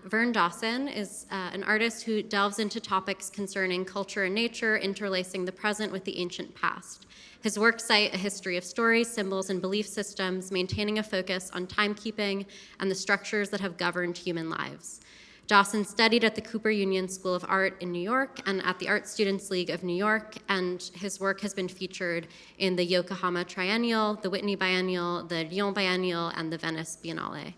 Verne Dawson is an artist who delves into topics concerning culture and nature, interlacing the present with the ancient past. His works cite a history of stories, symbols, and belief systems, maintaining a focus on timekeeping and the structures that have governed human lives. Dawson studied at the Cooper Union School of Art in New York and at the Art Students League of New York, and his work has been featured in the Yokohama Triennial, the Whitney Biennial, the Lyon Biennial, and the Venice Biennale.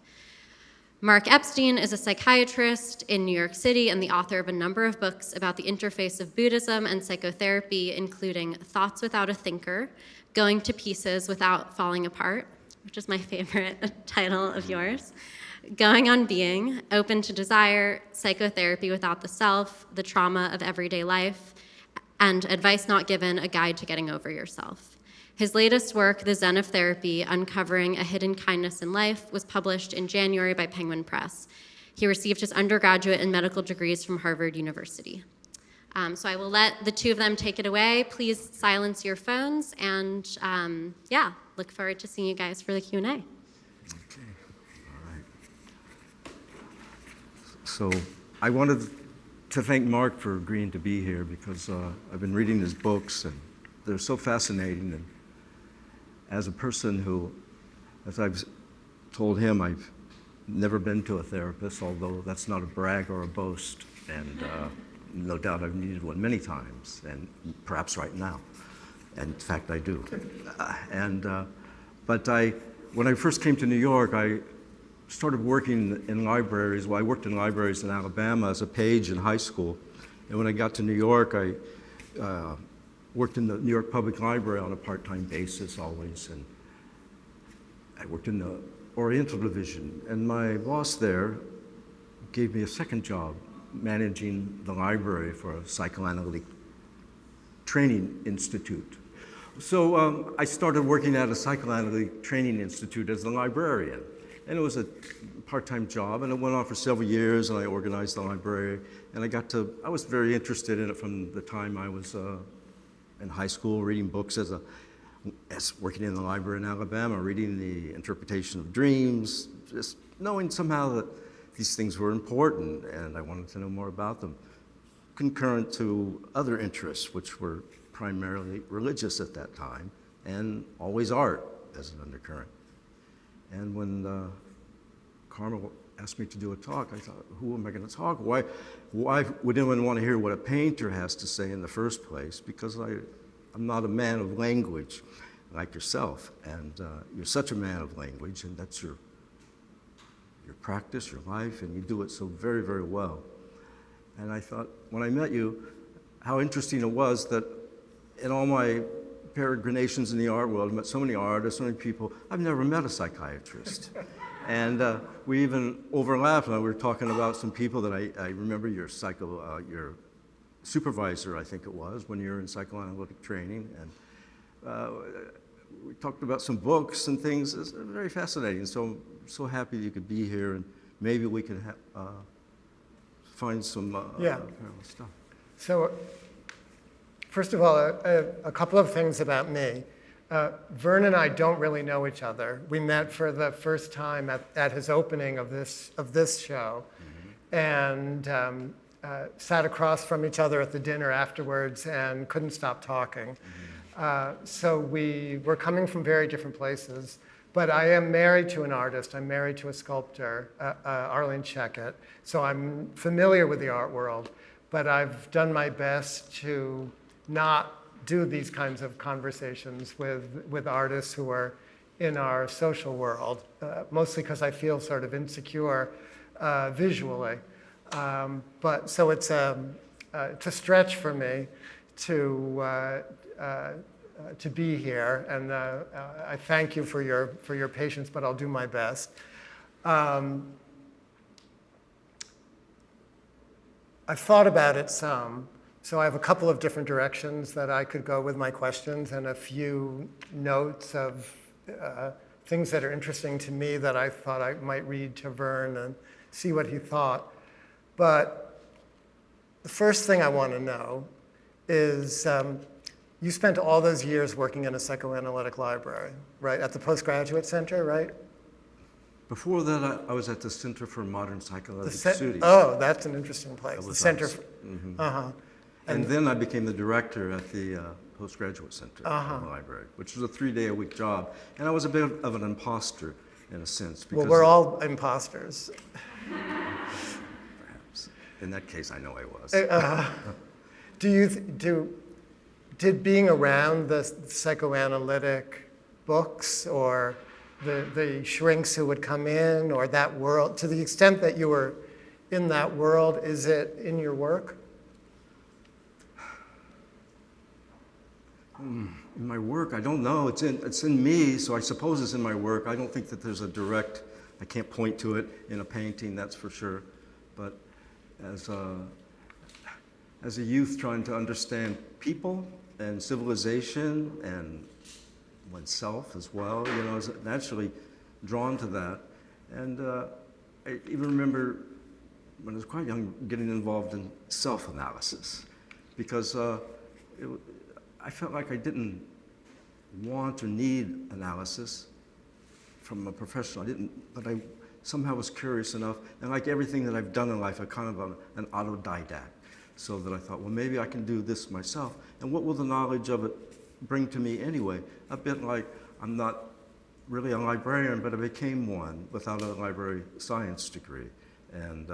Mark Epstein is a psychiatrist in New York City and the author of a number of books about the interface of Buddhism and psychotherapy, including Thoughts Without a Thinker, Going to Pieces Without Falling Apart, which is my favorite title of yours, Going on Being, Open to Desire, Psychotherapy Without the Self, The Trauma of Everyday Life, and Advice Not Given, A Guide to Getting Over Yourself. His latest work, The Zen of Therapy, Uncovering a Hidden Kindness in Life, was published in January by Penguin Press. He received his undergraduate and medical degrees from Harvard University. So I will let the two of them take it away. Please silence your phones, and look forward to seeing you guys for the Q&A. Okay, all right. So I wanted to thank Mark for agreeing to be here because I've been reading his books, and they're so fascinating. And as a person who, as I've told him, I've never been to a therapist, although that's not a brag or a boast, and no doubt I've needed one many times, and perhaps right now. And in fact, I do. But when I first came to New York, I started working in libraries. Well, I worked in libraries in Alabama as a page in high school. And when I got to New York, I worked in the New York Public Library on a part-time basis always, and I worked in the Oriental Division, and my boss there gave me a second job managing the library for a psychoanalytic training institute. So I started working at a psychoanalytic training institute as a librarian, and it was a part-time job, and it went on for several years, and I organized the library, and I was very interested in it from the time I was in high school, reading books as working in the library in Alabama, reading the interpretation of dreams, just knowing somehow that these things were important and I wanted to know more about them. Concurrent to other interests, which were primarily religious at that time, and always art as an undercurrent. And when Carmel asked me to do a talk, I thought, who am I going to talk? Why would anyone want to hear what a painter has to say in the first place? Because I'm not a man of language like yourself, and you're such a man of language, and that's your practice, your life, and you do it so very, very well. And I thought, when I met you, how interesting it was that in all my peregrinations in the art world, I met so many artists, so many people, I've never met a psychiatrist. And we even overlapped, and we were talking about some people that I remember your supervisor, I think it was, when you were in psychoanalytic training. And we talked about some books and things. It's very fascinating. So I'm so happy you could be here, and maybe we can find some stuff. So, first of all, a couple of things about me. Verne and I don't really know each other. We met for the first time at his opening of this show, and sat across from each other at the dinner afterwards and couldn't stop talking. So we were coming from very different places. But I am married to an artist. I'm married to a sculptor, Arlene Checkett. So I'm familiar with the art world, but I've done my best to not do these kinds of conversations with artists who are in our social world, mostly because I feel sort of insecure visually. But so it's a stretch for me to be here, and I thank you for your patience, but I'll do my best. I've thought about it some, so I have a couple of different directions that I could go with my questions and a few notes of things that are interesting to me that I thought I might read to Verne and see what he thought. But the first thing I want to know is, you spent all those years working in a psychoanalytic library, right? At the postgraduate center, right? Before that, I was at the Center for Modern Psychological Studies. Oh, that's an interesting place. That The was Center. nice. Uh-huh. And then I became the director at the Postgraduate Center Uh-huh. in the library, which was a 3-day-a-week job. And I was a bit of an imposter in a sense. Well, Because we're all imposters. perhaps. In that case, I know I was. Did being around the psychoanalytic books or the shrinks who would come in or that world, to the extent that you were in that world, is it in your work? In my work, I don't know. It's in me, so I suppose it's in my work. I don't think that there's a direct, I can't point to it in a painting, that's for sure. But as a youth trying to understand people and civilization and oneself as well, you know, I was naturally drawn to that. And I even remember when I was quite young getting involved in self-analysis because I felt like I didn't want or need analysis from a professional. I didn't, but I somehow was curious enough. And like everything that I've done in life, I'm kind of an autodidact. So that I thought, well, maybe I can do this myself. And what will the knowledge of it bring to me anyway? A bit like I'm not really a librarian, but I became one without a library science degree. And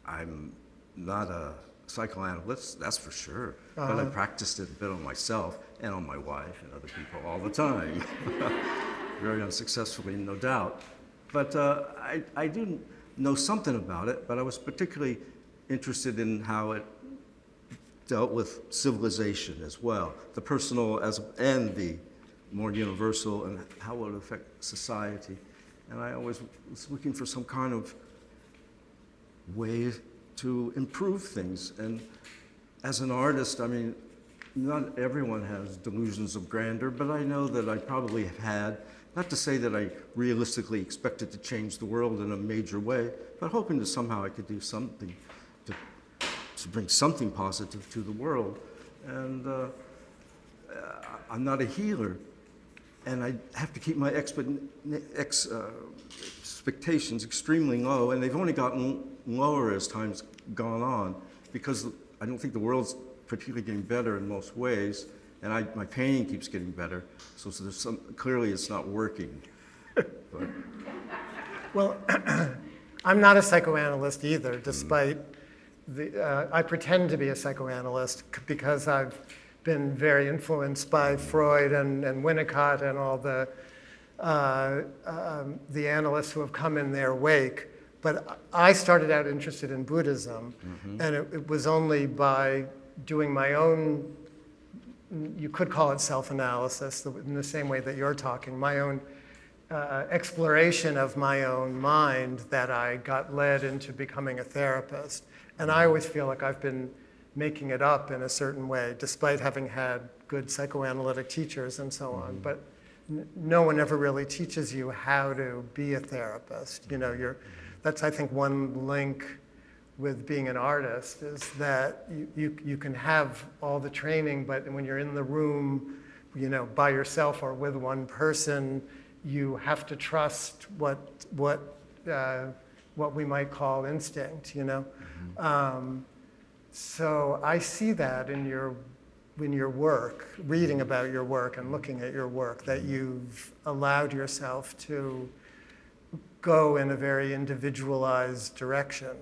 I'm not a psychoanalyst, that's for sure. But I practiced it a bit on myself and on my wife and other people all the time. Very unsuccessfully, no doubt. But I do know something about it, but I was particularly interested in how it dealt with civilization as well, the personal and the more universal, and how it would affect society. And I always was looking for some kind of way to improve things. And as an artist, I mean, not everyone has delusions of grandeur, but I know that I probably have had, not to say that I realistically expected to change the world in a major way, but hoping that somehow I could do something to bring something positive to the world. And I'm not a healer, and I have to keep my expectations extremely low, and they've only gotten lower as time's gone on, because I don't think the world's particularly getting better in most ways, and my painting keeps getting better, so there's clearly it's not working. But. Well, I'm not a psychoanalyst either, despite I pretend to be a psychoanalyst because I've been very influenced by Freud and Winnicott and all the analysts who have come in their wake. But I started out interested in Buddhism, and it was only by doing my own, you could call it self-analysis in the same way that you're talking, my own exploration of my own mind that I got led into becoming a therapist. And I always feel like I've been making it up in a certain way, despite having had good psychoanalytic teachers and so on. But no one ever really teaches you how to be a therapist. You know, that's, I think, one link with being an artist is that you can have all the training, but when you're in the room, you know, by yourself or with one person, you have to trust what we might call instinct, you know? So I see that in your work, reading about your work and looking at your work, that you've allowed yourself to go in a very individualized direction.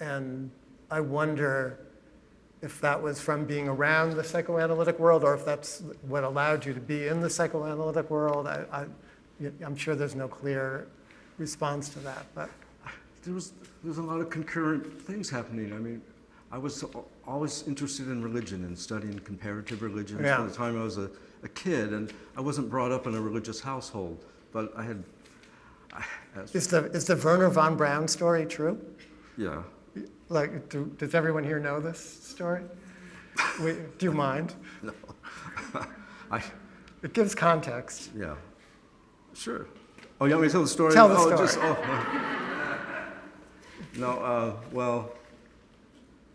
And I wonder if that was from being around the psychoanalytic world or if that's what allowed you to be in the psychoanalytic world. I'm sure there's no clear response to that, but. There was a lot of concurrent things happening. I mean, I was always interested in religion and studying comparative religions from the time I was a kid, and I wasn't brought up in a religious household, but I had. Is the Werner von Braun story true? Yeah. Like, does everyone here know this story? Do you mind? No. It gives context. Yeah. Sure. Oh, you want me to tell the story? Tell the story. No, well,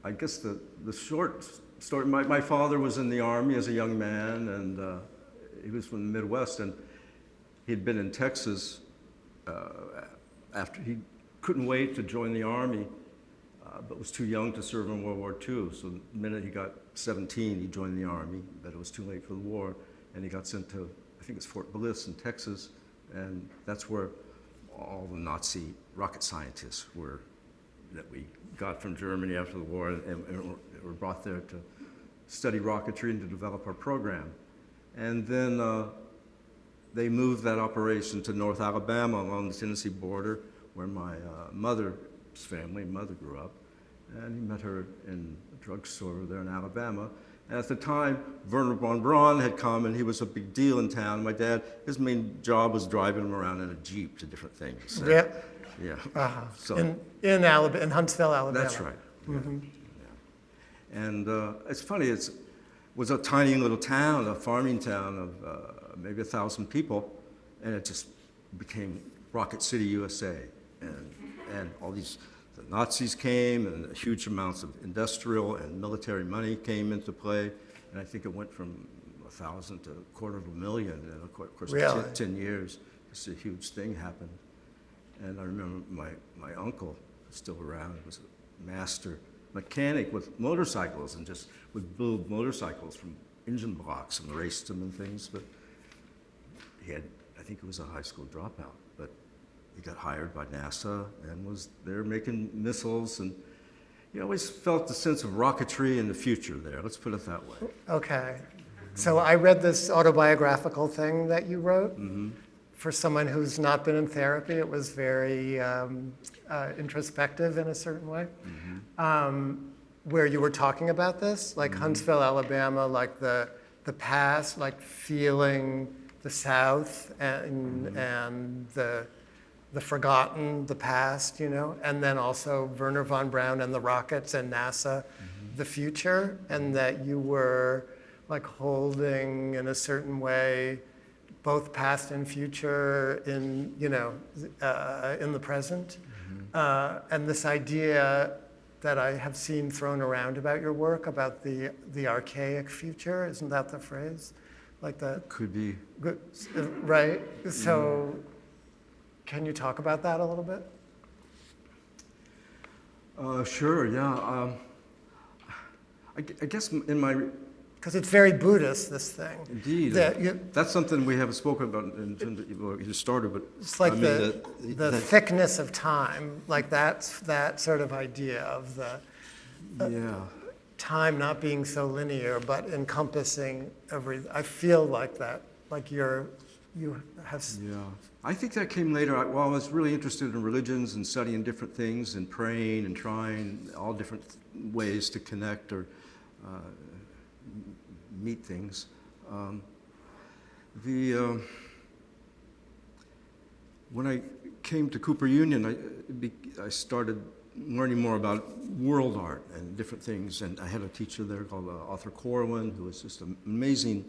I guess the short story, my father was in the Army as a young man, and he was from the Midwest, and he'd been in Texas after he couldn't wait to join the Army, but was too young to serve in World War II. So the minute he got 17, he joined the Army, but it was too late for the war, and he got sent to, I think it's Fort Bliss in Texas, and that's where all the Nazi rocket scientists were, that we got from Germany after the war, and were brought there to study rocketry and to develop our program. And then they moved that operation to North Alabama along the Tennessee border, where my mother grew up, and he met her in a drugstore there in Alabama. And at the time, Wernher von Braun had come, and he was a big deal in town. My dad, his main job was driving him around in a Jeep to different things. Yeah. Yeah. Uh-huh. So, in Alabama, in Huntsville, Alabama. that's right. Mm-hmm. Yeah. And it's funny, it was a tiny little town, a farming town of maybe 1,000 people, and it just became Rocket City, USA. And all these, the Nazis came, and huge amounts of industrial and military money came into play, and I think it went from 1,000 to $250,000, and of course, Really? 10 years, just a huge thing happened. And I remember my uncle, still around, was a master mechanic with motorcycles, and just would build motorcycles from engine blocks and raced them and things, but he had, I think he was a high school dropout, but he got hired by NASA and was there making missiles, and he always felt the sense of rocketry in the future there, let's put it that way. Okay. So I read this autobiographical thing that you wrote. Mm-hmm. For someone who's not been in therapy, it was very introspective in a certain way, where you were talking about this, like Huntsville, Alabama, like the past, like feeling the South and the forgotten, the past, you know, and then also Wernher von Braun and the rockets and NASA, the future, and that you were like holding in a certain way both past and future in, you know, in the present. And this idea that I have seen thrown around about your work, about the archaic future, isn't that the phrase? Like that? Could be. Good, right? So can you talk about that a little bit? Sure, yeah. I guess in my... Because it's very Buddhist, this thing. Indeed. That's something we haven't spoken about in terms of you started, but It's like I mean, the thickness of time, like that sort of idea of the yeah. time not being so linear, but encompassing every. I feel like that, like you have. Yeah, I think that came later. Well, I was really interested in religions and studying different things and praying and trying all different ways to connect or meet things. When I came to Cooper Union, I started learning more about world art and different things, and I had a teacher there called Arthur Corwin, who was just an amazing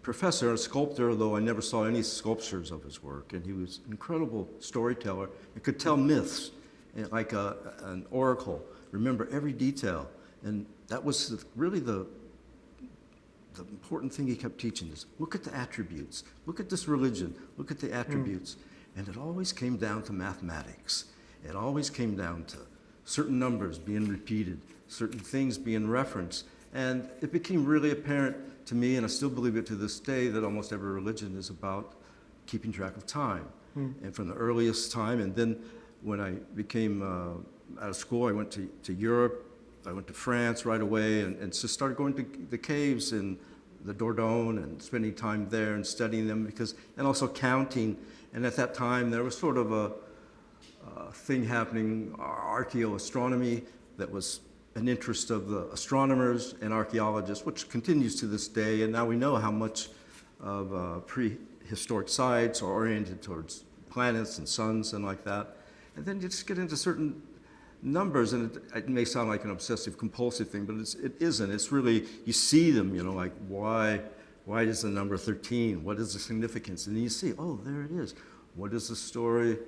professor, a sculptor, though I never saw any sculptures of his work, and he was an incredible storyteller and could tell myths like an oracle, remember every detail, and that was really the important thing he kept teaching is, look at the attributes, look at this religion, look at the attributes. And it always came down to mathematics. It always came down to certain numbers being repeated, certain things being referenced. And it became really apparent to me, and I still believe it to this day, that almost every religion is about keeping track of time. And from the earliest time, and then when I became out of school, I went to Europe. I went to France right away and just started going to the caves in the Dordogne and spending time there and studying them and also counting. And at that time, there was sort of a thing happening, archaeoastronomy, that was an interest of the astronomers and archaeologists, which continues to this day. And now we know how much of prehistoric sites are oriented towards planets and suns and like that. And then you just get into certain numbers, and it may sound like an obsessive compulsive thing, but it isn't. It's really, you see them, you know, like why is the number 13? What is the significance? And then you see, oh, there it is. What is the story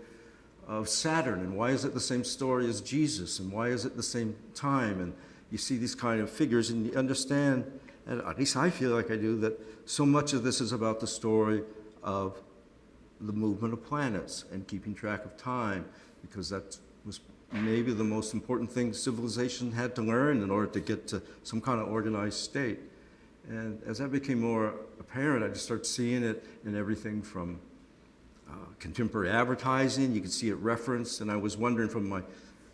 of Saturn, and why is it the same story as Jesus, and why is it the same time? And you see these kind of figures, and you understand, and at least I feel like I do, that so much of this is about the story of the movement of planets and keeping track of time, because that was maybe the most important thing civilization had to learn in order to get to some kind of organized state. And as that became more apparent, I just started seeing it in everything from contemporary advertising. You could see it referenced, and I was wondering from my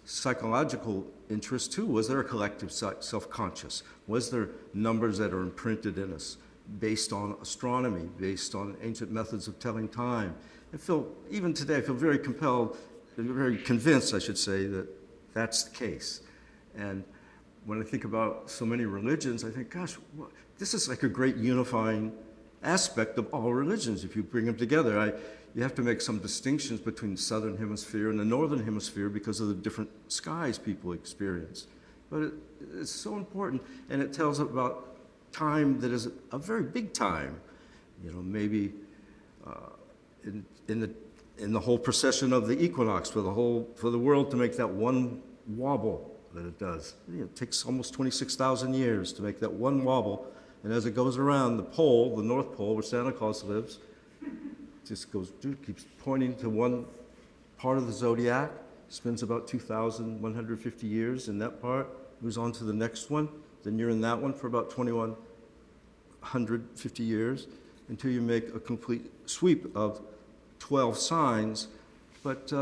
psychological interest too, was there a collective self-conscious? Was there numbers that are imprinted in us based on astronomy, based on ancient methods of telling time? Even today, I feel very compelled, very convinced, I should say, that that's the case. And when I think about so many religions, I think, gosh, this is like a great unifying aspect of all religions. If you bring them together, you have to make some distinctions between the southern hemisphere and the northern hemisphere because of the different skies people experience. But it's so important, and it tells about time that is a very big time. You know, maybe in the whole procession of the equinox for the world to make that one wobble that it does. It takes almost 26,000 years to make that one wobble, and as it goes around the pole, the North Pole, where Santa Claus lives, just keeps pointing to one part of the zodiac, spends about 2,150 years in that part, moves on to the next one, then you're in that one for about 2,150 years until you make a complete sweep of 12 signs. But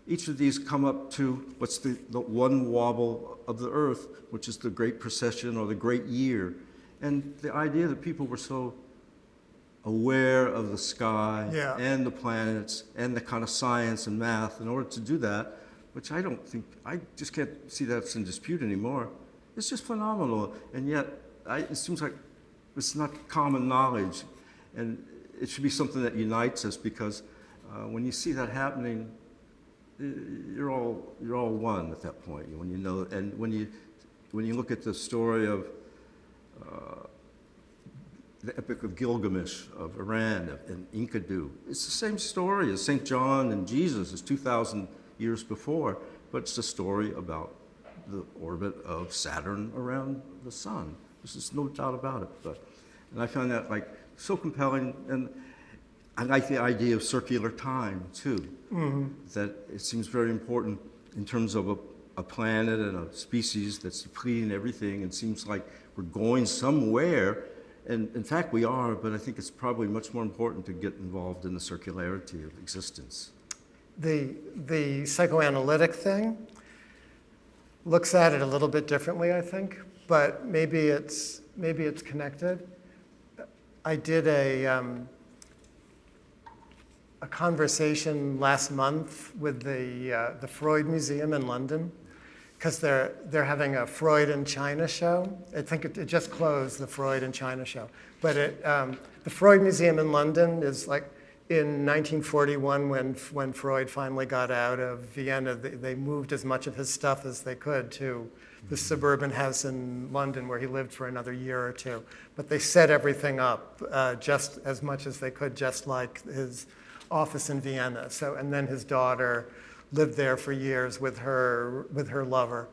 each of these come up to what's the one wobble of the earth, which is the great precession or the great year. And the idea that people were so aware of the sky and the planets and the kind of science and math in order to do that, which I just can't see that's in dispute anymore. It's just phenomenal. And yet, it seems like it's not common knowledge. And it should be something that unites us, because when you see that happening, you're all one at that point. When you know, and when you look at the story of the Epic of Gilgamesh of Iran and Enkidu, it's the same story as St. John and Jesus is 2,000 years before, but it's a story about the orbit of Saturn around the sun. There's just no doubt about it. And I find that like so compelling, and I like the idea of circular time too. Mm-hmm. That it seems very important in terms of a planet and a species that's depleting everything, and seems like we're going somewhere. And in fact, we are, but I think it's probably much more important to get involved in the circularity of existence. The psychoanalytic thing looks at it a little bit differently, I think, but maybe it's connected. I did a conversation last month with the Freud Museum in London, because they're having a Freud in China show. I think it just closed, the Freud in China show. But the Freud Museum in London is like in 1941 when Freud finally got out of Vienna. They moved as much of his stuff as they could to the suburban house in London where he lived for another year or two. But they set everything up just as much as they could, just like his office in Vienna. And then his daughter lived there for years with her lover.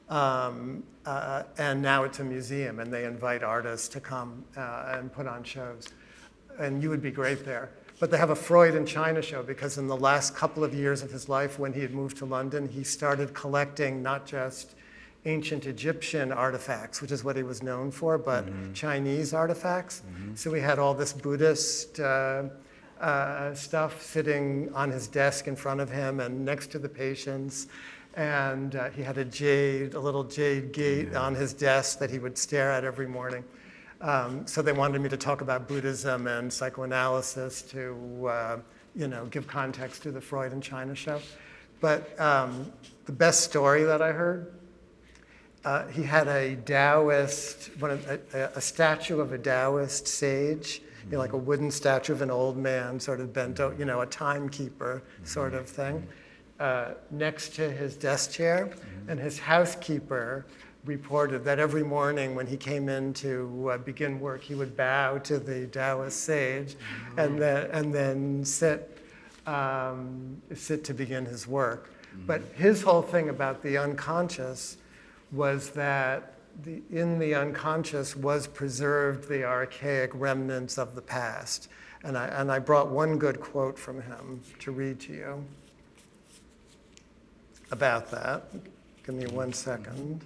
And now it's a museum, and they invite artists to come and put on shows. And you would be great there. But they have a Freud in China show, because in the last couple of years of his life, when he had moved to London, he started collecting not just ancient Egyptian artifacts, which is what he was known for, but Chinese artifacts. Mm-hmm. So we had all this Buddhist stuff sitting on his desk in front of him and next to the patients. And he had a little jade gate on his desk that he would stare at every morning. So they wanted me to talk about Buddhism and psychoanalysis to give context to the Freud in China show. But the best story that I heard, he had a Taoist, a statue of a Taoist sage, like a wooden statue of an old man, sort of bent, a timekeeper sort of thing, next to his desk chair. And his housekeeper reported that every morning when he came in to begin work, he would bow to the Taoist sage and then sit to begin his work. But his whole thing about the unconscious was that in the unconscious was preserved the archaic remnants of the past. And I brought one good quote from him to read to you about that. Give me 1 second.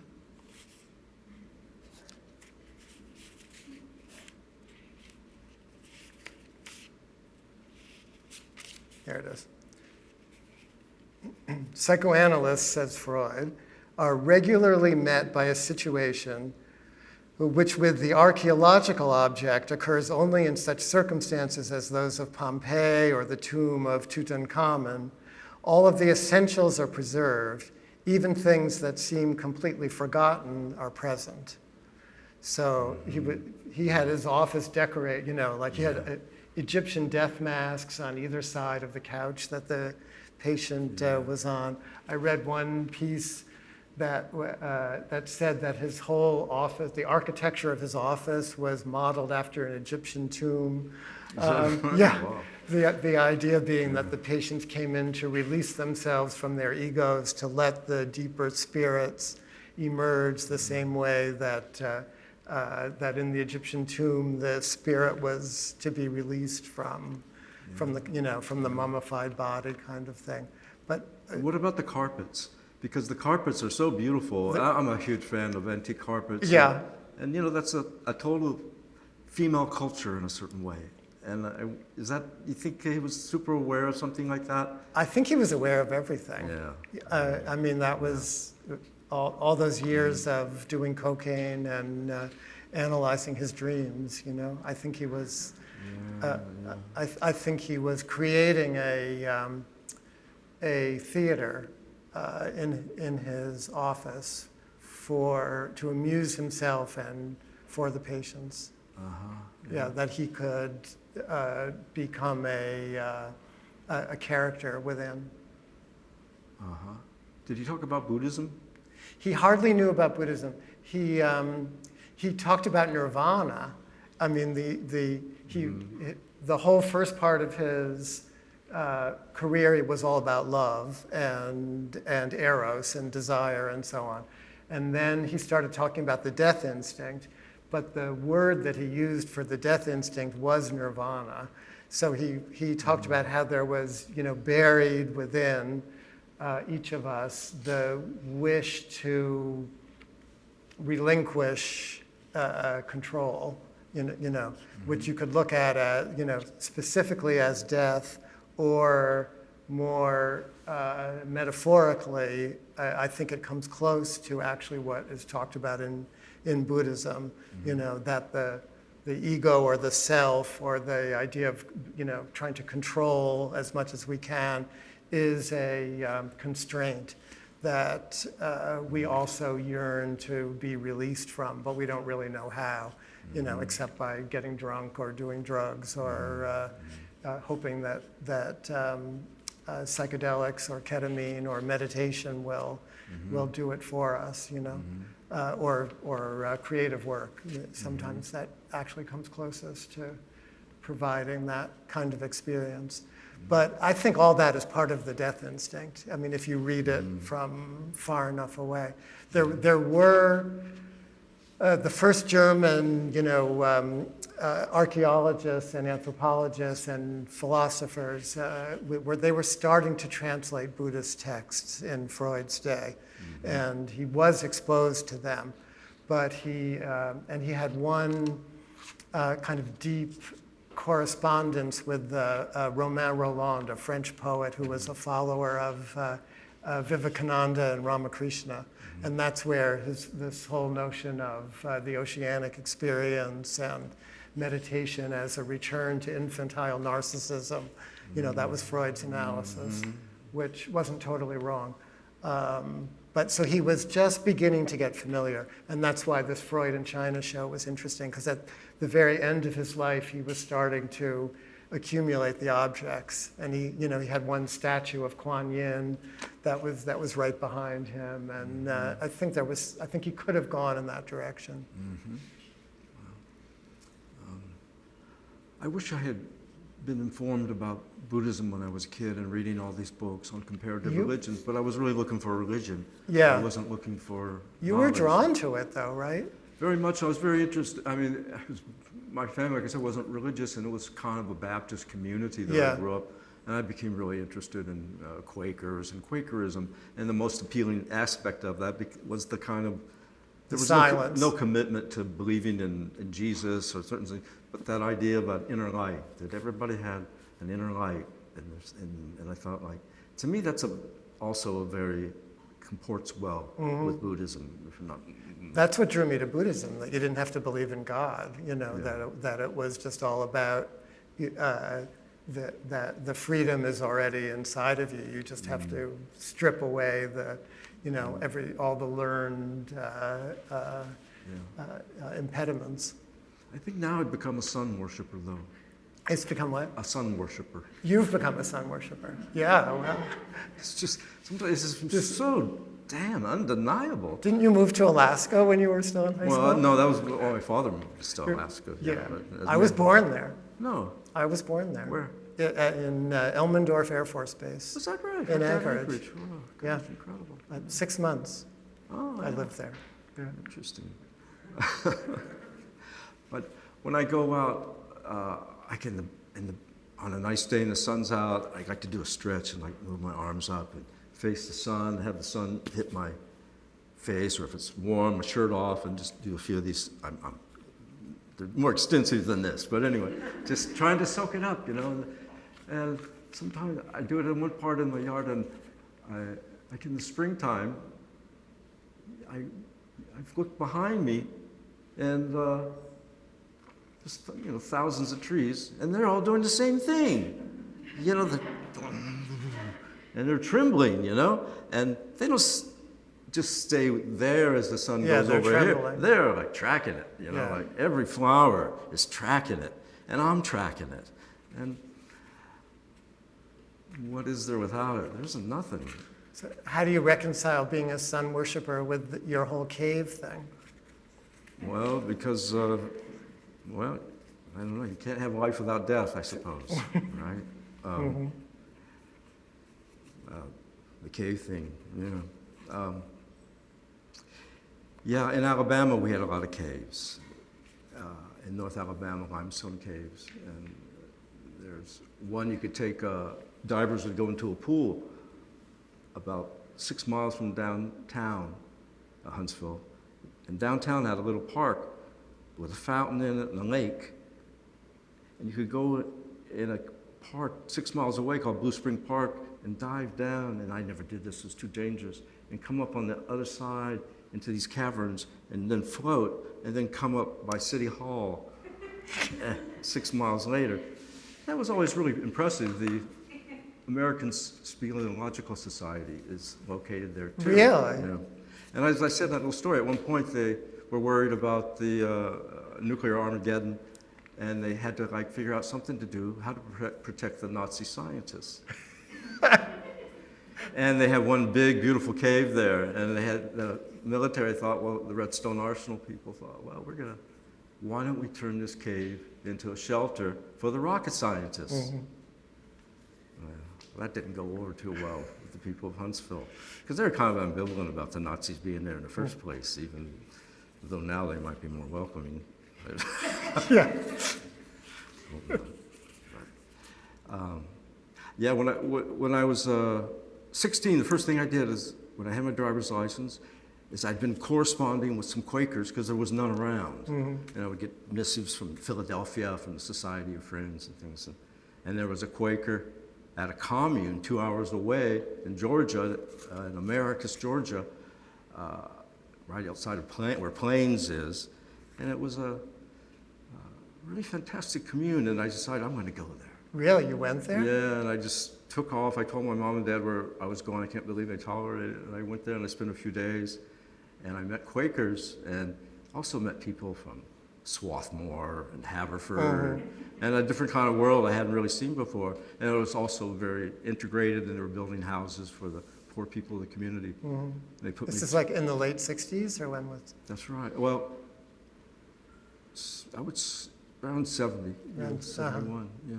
Here it is. Psychoanalysts, says Freud, are regularly met by a situation which with the archaeological object occurs only in such circumstances as those of Pompeii or the tomb of Tutankhamun. All of the essentials are preserved. Even things that seem completely forgotten are present. So he had his office decorated, like he had Egyptian death masks on either side of the couch that the patient was on. I read one piece that said that his whole office, the architecture of his office, was modeled after an Egyptian tomb. Yeah, wow. The idea being that the patients came in to release themselves from their egos, to let the deeper spirits emerge the same way that in the Egyptian tomb the spirit was to be released from the mummified body kind of thing. But what about the carpets? Because the carpets are so beautiful. I'm a huge fan of antique carpets. Yeah. And that's a total female culture in a certain way. And is that, you think he was super aware of something like that? I think he was aware of everything. Yeah. I mean, that was all those years of doing cocaine and analyzing his dreams. I think he was. I think he was creating a theater in his office to amuse himself and for the patients. Yeah, that he could become a character within. Did he talk about Buddhism? He hardly knew about Buddhism. He talked about nirvana. I mean, the whole first part of his career was all about love and eros and desire and so on. And then he started talking about the death instinct, but the word that he used for the death instinct was nirvana. So he talked about how there was, buried within each of us the wish to relinquish control, which you could look at as, specifically as death, or more metaphorically, I think it comes close to actually what is talked about in Buddhism, that the ego or the self or the idea of, trying to control as much as we can is a constraint that we also yearn to be released from, but we don't really know how, except by getting drunk or doing drugs or hoping that psychedelics or ketamine or meditation will do it for us, or creative work. Sometimes that actually comes closest to providing that kind of experience. But I think all that is part of the death instinct. I mean, if you read it from far enough away. There were the first German, archaeologists and anthropologists and philosophers, where they were starting to translate Buddhist texts in Freud's day. And he was exposed to them. But he had one kind of deep correspondence with Romain Rolland, a French poet who was a follower of Vivekananda and Ramakrishna. And that's where this whole notion of the oceanic experience and meditation as a return to infantile narcissism, that was Freud's analysis, which wasn't totally wrong. But so he was just beginning to get familiar. And that's why this Freud in China show was interesting, because at the very end of his life, he was starting to accumulate the objects. And he had one statue of Kuan Yin that was right behind him. And I think he could have gone in that direction. I wish I had been informed about Buddhism when I was a kid and reading all these books on comparative religions, but I was really looking for religion. Yeah. I wasn't looking for You were drawn to it, though, right? Very much. I was very interested. I mean, my family, like I said, wasn't religious, and it was kind of a Baptist community that Yeah. I grew up. And I became really interested in Quakers and Quakerism. And the most appealing aspect of that was the kind of, there was silence. no commitment to believing in Jesus or certain things, but that idea about inner light, that everybody had an inner light. And I thought, like, to me, that's also a very, comports well with Buddhism. If you're not, That's what drew me to Buddhism, that you didn't have to believe in God, you know, Yeah. that it was just all about that the freedom is already inside of you. You just have to strip away the, you know, all the learned impediments. I think now I've become a sun worshiper, though. It's become what? A sun worshiper. You've become a sun worshiper. Yeah, well, It's just, sometimes it's just so damn undeniable. didn't you move to Alaska when you were still in high Well, school? no, that was, oh, my father moved to Alaska. Yeah, but as I was me- born there. No, I was born there. Where? In Elmendorf Air Force Base. was that right? In Okay, Anchorage. Oh, Yeah. gosh, incredible. 6 months Oh, I yeah. lived there. Yeah. Interesting. But when I go out, I can, on a nice day and the sun's out, I like to do a stretch and like move my arms up and face the sun, have the sun hit my face, or if it's warm, my shirt off, and just do a few of these. They're more extensive than this, but anyway, just trying to soak it up, you know. And sometimes I do it in one part in my yard, and like in the springtime, I've looked behind me, and just, you know, thousands of trees, and they're all doing the same thing. You know, and they're trembling, you know, and they don't just stay there as the sun Yeah, goes they're over trembling. here. They're like tracking it, you know, Yeah. like every flower is tracking it, and I'm tracking it. And what is there without it? There's nothing. So how do you reconcile being a sun worshiper with your whole cave thing? Well, because, well, I don't know, you can't have life without death, I suppose, right? The cave thing, yeah. Yeah, in Alabama, we had a lot of caves. In North Alabama, limestone caves. And there's one you could take, divers would go into a pool about 6 miles from downtown, Huntsville. And downtown had a little park with a fountain in it and a lake. And you could go in a park 6 miles away called Blue Spring Park and dive down, and I never did this, it was too dangerous, and come up on the other side into these caverns and then float and then come up by City Hall 6 miles later. That was always really impressive. The American Speleological Society is located there too. Really? You know. And as I said in that little story, at one point they were worried about the nuclear Armageddon, and they had to like figure out something to do, how to protect the Nazi scientists. And they had one big, beautiful cave there, and they had the military thought, well, the Redstone Arsenal people thought, well, why don't we turn this cave into a shelter for the rocket scientists? Well, that didn't go over too well with the people of Huntsville, because they were kind of ambivalent about the Nazis being there in the first place, even though now they might be more welcoming. Yeah. Yeah, when I was 16, the first thing I did is, when I had my driver's license, is I'd been corresponding with some Quakers because there was none around. And I would get missives from Philadelphia, from the Society of Friends and things. And there was a Quaker at a commune 2 hours away in Georgia, in Americus, Georgia, right outside of where Plains is. And it was a really fantastic commune, and I decided I'm going to go there. Really, you went there? Yeah, and I just took off. I told my mom and dad where I was going. I can't believe they tolerated it. And I went there and I spent a few days, and I met Quakers and also met people from Swarthmore and Haverford and a different kind of world I hadn't really seen before. And it was also very integrated, and they were building houses for the poor people of the community. They put This me. is like in the late 60s, or when was? That's right. Well, I would around 70, Around, 71, yeah.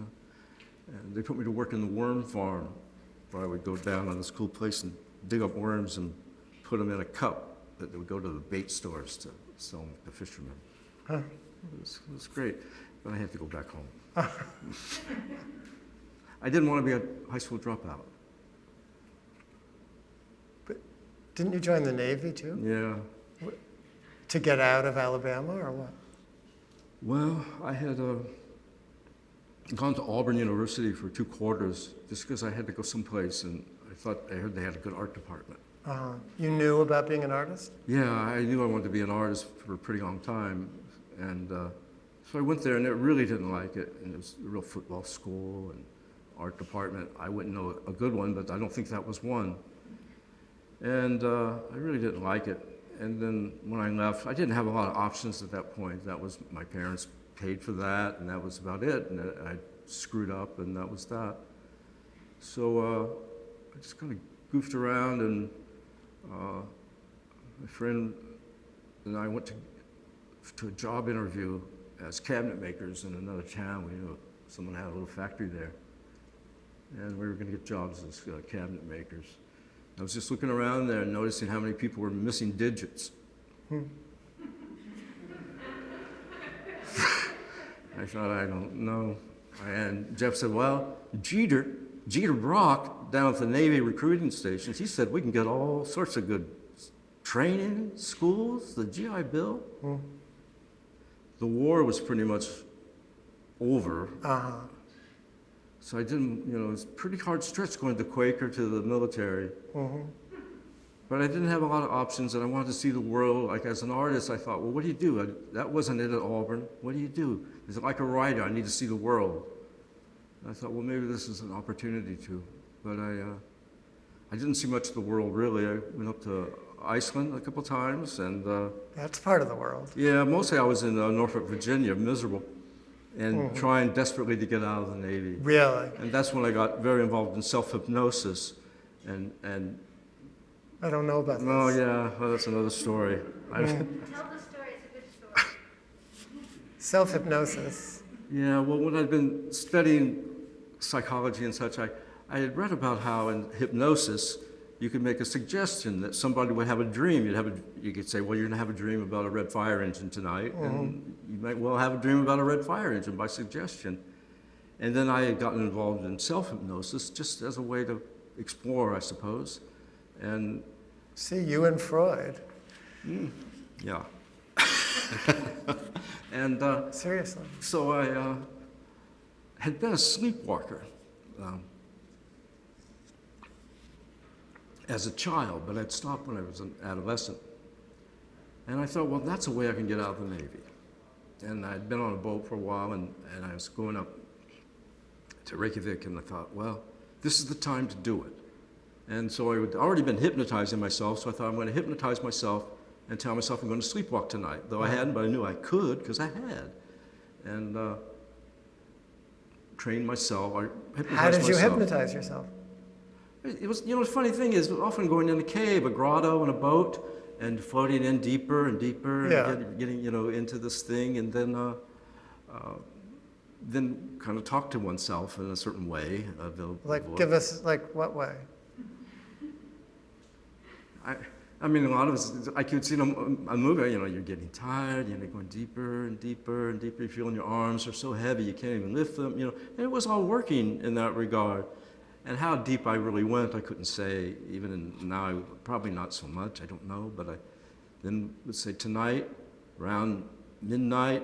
And they put me to work in the worm farm, where I would go down on this cool place and dig up worms and put them in a cup that they would go to the bait stores to sell them to fishermen. Huh. It was great, but I had to go back home. I didn't want to be a high school dropout. But didn't you join the Navy too? Yeah. To get out of Alabama or what? Well, I had gone to Auburn University for 2 quarters just because I had to go someplace, and I heard they had a good art department. You knew about being an artist? Yeah, I knew I wanted to be an artist for a pretty long time, and so I went there, and I really didn't like it. And it was a real football school and art department. I wouldn't know a good one, but I don't think that was one. And I really didn't like it. And then when I left, I didn't have a lot of options at that point. That was, my parents paid for that, and that was about it. And I screwed up, and that was that. So I just kind of goofed around, and my friend and I went to a job interview as cabinet makers in another town. We knew someone had a little factory there, and we were going to get jobs as cabinet makers. I was just looking around there and noticing how many people were missing digits. I thought, I don't know. And Jeff said, well, Jeter Brock down at the Navy recruiting stations, he said we can get all sorts of good training, schools, the GI Bill. The war was pretty much over. So I didn't, it was a pretty hard stretch going to Quaker to the military. But I didn't have a lot of options, and I wanted to see the world. Like, as an artist, I thought, well, what do you do? That wasn't it at Auburn. What do you do? Is it like a writer? I need to see the world. And I thought, well, maybe this is an opportunity to. But I didn't see much of the world, really. I went up to Iceland a couple times, and That's part of the world. yeah, mostly I was in Norfolk, Virginia, miserable, and trying desperately to get out of the Navy. Really? And that's when I got very involved in self-hypnosis, and I don't know about this. oh yeah, well, that's another story. Tell the story, it's a good story. Self-hypnosis. Yeah, well, when I'd been studying psychology and such, I had read about how in hypnosis you could make a suggestion that somebody would have a dream. You could say, well, you're going to have a dream about a red fire engine tonight, and you might well have a dream about a red fire engine by suggestion. And then I had gotten involved in self-hypnosis just as a way to explore, I suppose. And See, you and Freud. yeah. And Seriously. so I had been a sleepwalker as a child, but I'd stopped when I was an adolescent. And I thought, well, that's a way I can get out of the Navy. And I'd been on a boat for a while, and I was going up to Reykjavik, and I thought, well, this is the time to do it. And so I had already been hypnotizing myself, so I thought I'm going to hypnotize myself and tell myself I'm going to sleepwalk tonight. Though I hadn't, but I knew I could because I had. And trained myself. I hypnotized myself. How did you hypnotize yourself? It was, the funny thing is, often going in a cave, a grotto, in a boat, and floating in deeper and deeper, Yeah. and getting into this thing, and then kind of talk to oneself in a certain way. Like, give us, like, what way? I mean, a lot of us, I could see in a movie, you're getting tired, you're going deeper and deeper and deeper. You feel your arms are so heavy, you can't even lift them, and it was all working in that regard. And how deep I really went, I couldn't say. Now, probably not so much, I don't know, but I then would say tonight, around midnight,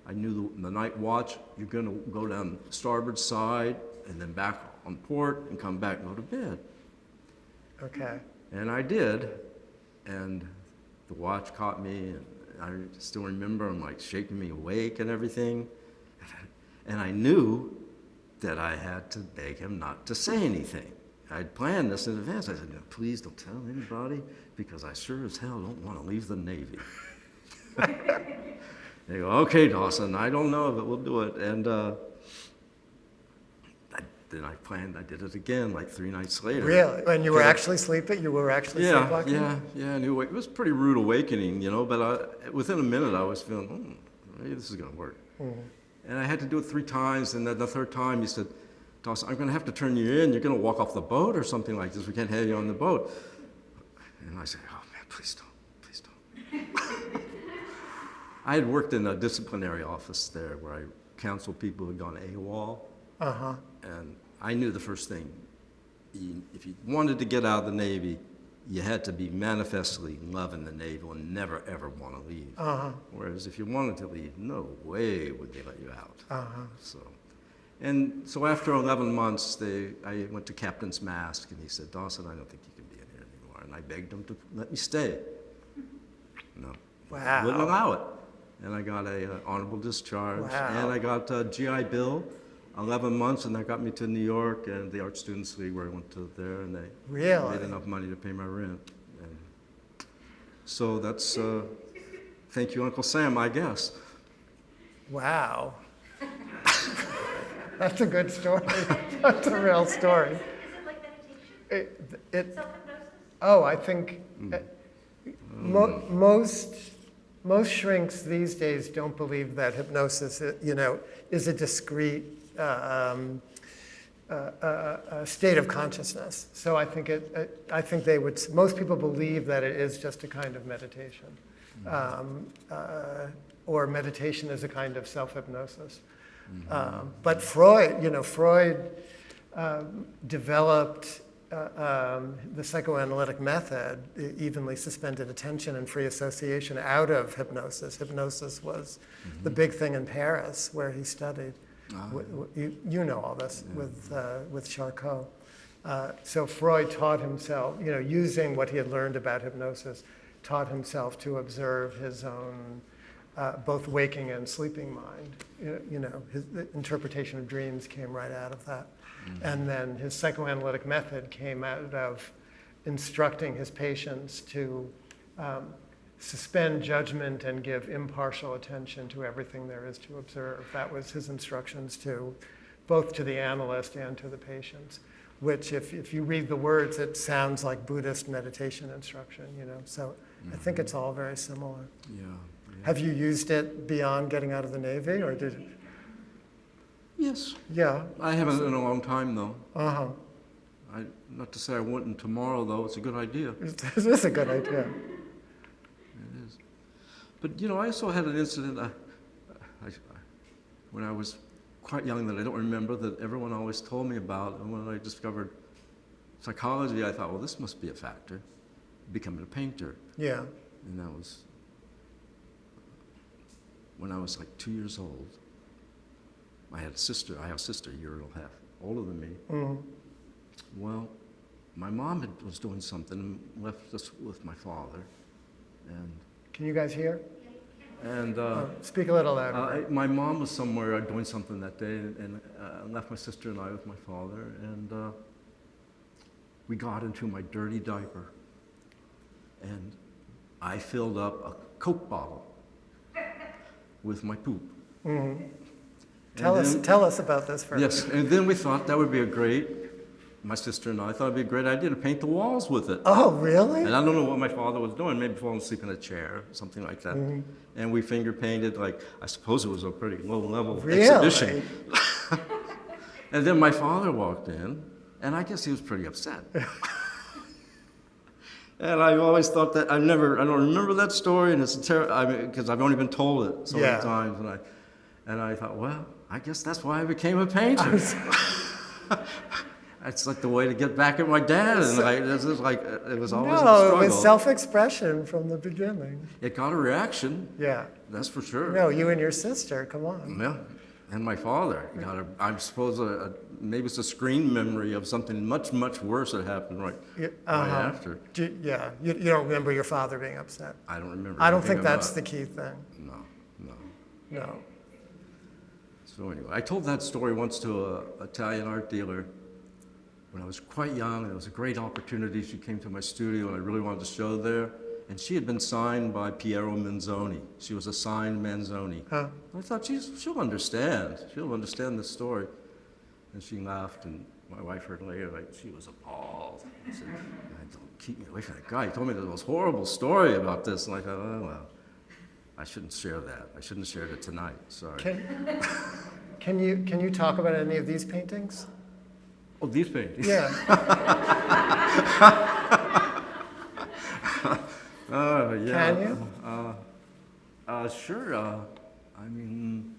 I knew the night watch, you're going to go down the starboard side and then back on port and come back and go to bed. Okay. And I did, and the watch caught me, and I still remember him like shaking me awake and everything. And I knew that I had to beg him not to say anything. I'd planned this in advance. I said, no, please don't tell anybody, because I sure as hell don't want to leave the Navy. They go, okay, Dawson, I don't know, but we'll do it. And then I did it again, like 3 nights later. Really? And you were actually sleeping? You were actually sleepwalking? Yeah. It was a pretty rude awakening, but within a minute I was feeling, maybe this is going to work. And I had to do it 3 times, and then the 3rd time he said, Dawson, I'm going to have to turn you in. You're going to walk off the boat or something like this. We can't have you on the boat. And I said, oh man, please don't. I had worked in a disciplinary office there where I counseled people who had gone AWOL. Uh-huh. And I knew the first thing, if you wanted to get out of the Navy, you had to be manifestly loving the Navy and never, ever want to leave. Uh-huh. Whereas if you wanted to leave, no way would they let you out. Uh-huh. So after 11 months, I went to Captain's Mast, and he said, Dawson, I don't think you can be in here anymore. And I begged him to let me stay. No. Wow. Wouldn't allow it. And I got a honorable discharge. Wow. And I got a GI Bill, 11 months, and that got me to New York and the Art Students League where I went to there, and they Really? made enough money to pay my rent. And so that's, thank you, Uncle Sam, I guess. Wow. That's a good story. That's a real story. Is it like meditation? Self-hypnosis? Oh, I think most shrinks these days don't believe that hypnosis, is a discrete state of consciousness. So I think most people believe that it is just a kind of meditation, or meditation is a kind of self-hypnosis. But Freud developed the psychoanalytic method, evenly suspended attention and free association, out of hypnosis. Hypnosis was the big thing in Paris, where he studied. You know all this with Charcot. So Freud taught himself, using what he had learned about hypnosis, taught himself to observe his own both waking and sleeping mind. His interpretation of dreams came right out of that. And then his psychoanalytic method came out of instructing his patients to suspend judgment and give impartial attention to everything there is to observe. That was his instructions both to the analyst and to the patients, which if you read the words, it sounds like Buddhist meditation instruction, So I think it's all very similar. Yeah. Have you used it beyond getting out of the Navy, or did it? Yes. Yeah. I haven't in a long time, though. Uh-huh. Not to say I wouldn't tomorrow, though. It's a good idea. It is a good idea. It is. But, I also had an incident when I was quite young that I don't remember, that everyone always told me about. And when I discovered psychology, I thought, well, this must be a factor, becoming a painter. Yeah. And that was when I was like 2 years old. I have a sister a year and a half older than me. Mm-hmm. Well, my mom was doing something and left us with my father. And Can you guys hear? Speak a little louder. my mom was somewhere doing something that day and left my sister and I with my father. And we got into my dirty diaper. And I filled up a Coke bottle with my poop. Mm-hmm. Tell us about this first. Yes, and then we thought that would be my sister and I thought it'd be a great idea to paint the walls with it. Oh, really? And I don't know what my father was doing, maybe falling asleep in a chair, something like that. Mm-hmm. And we finger painted, I suppose it was a pretty low-level exhibition. And then my father walked in, and I guess he was pretty upset. And I always thought that, I don't remember that story, and it's because I've only been told it so many times, and I thought, well, I guess that's why I became a painter. It's like the way to get back at my dad, and it was always a struggle. It was self-expression from the beginning. It got a reaction. Yeah. That's for sure. No, you and your sister, come on. Yeah, and my father got I suppose maybe it's a screen memory of something much, much worse that happened right after. You don't remember your father being upset? I don't remember. I don't think that's the key thing. No. So anyway, I told that story once to an Italian art dealer when I was quite young, and it was a great opportunity. She came to my studio, and I really wanted to show there. And she had been signed by Piero Manzoni. She was a signed Manzoni. Huh. I thought, she'll understand. She'll understand this story. And she laughed, and my wife heard later, she was appalled. I said, don't keep me away from that guy. He told me the most horrible story about this. And I thought, oh, well, I shouldn't share that. I shouldn't have shared it tonight. Sorry. Can you talk about any of these paintings? Oh, these paintings? Yeah. Oh, yeah. Can you? Sure. I mean,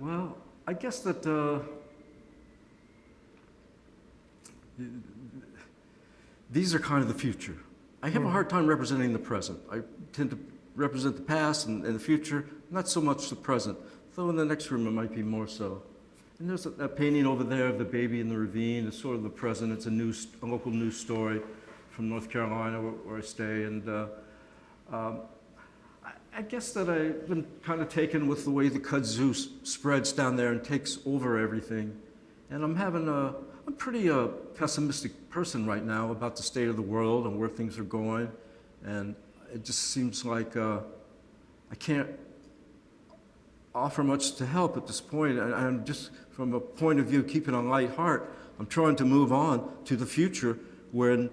well, I guess that these are kind of the future. I have a hard time representing the present. I tend to represent the past and the future, not so much the present, though in the next room it might be more so. And there's that painting over there of the baby in the ravine. It's sort of the present. It's a local news story from North Carolina where I stay. And I guess that I've been kind of taken with the way the kudzu spreads down there and takes over everything. And I'm pretty pessimistic person right now about the state of the world and where things are going. And it just seems like I can't offer much to help at this point. I'm just, from a point of view, keeping a light heart, I'm trying to move on to the future when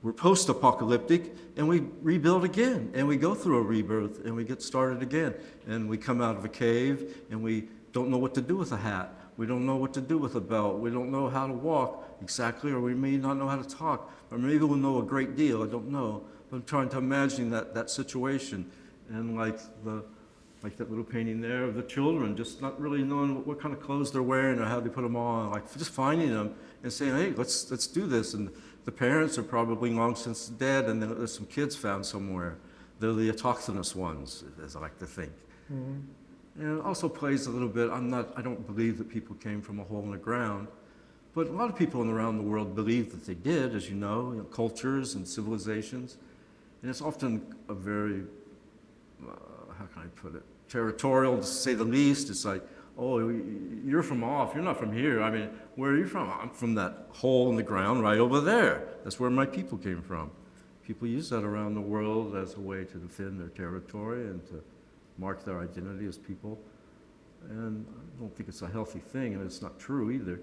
we're post-apocalyptic and we rebuild again and we go through a rebirth and we get started again and we come out of a cave and we don't know what to do with a hat. We don't know what to do with a belt. We don't know how to walk exactly, or we may not know how to talk, or maybe we'll know a great deal. I don't know. But I'm trying to imagine that situation, and like that little painting there of the children, just not really knowing what kind of clothes they're wearing or how they put them on, like just finding them and saying, hey, let's do this. And the parents are probably long since dead, and then there's some kids found somewhere. They're the Autochthones ones, as I like to think. Mm-hmm. And it also plays a little bit, I don't believe that people came from a hole in the ground, but a lot of people around the world believe that they did, as you know, cultures and civilizations. And it's often a very, how can I put it, territorial, to say the least. It's like, oh, you're from off, you're not from here. I mean, where are you from? I'm from that hole in the ground right over there. That's where my people came from. People use that around the world as a way to defend their territory and to mark their identity as people. And I don't think it's a healthy thing, and it's not true either.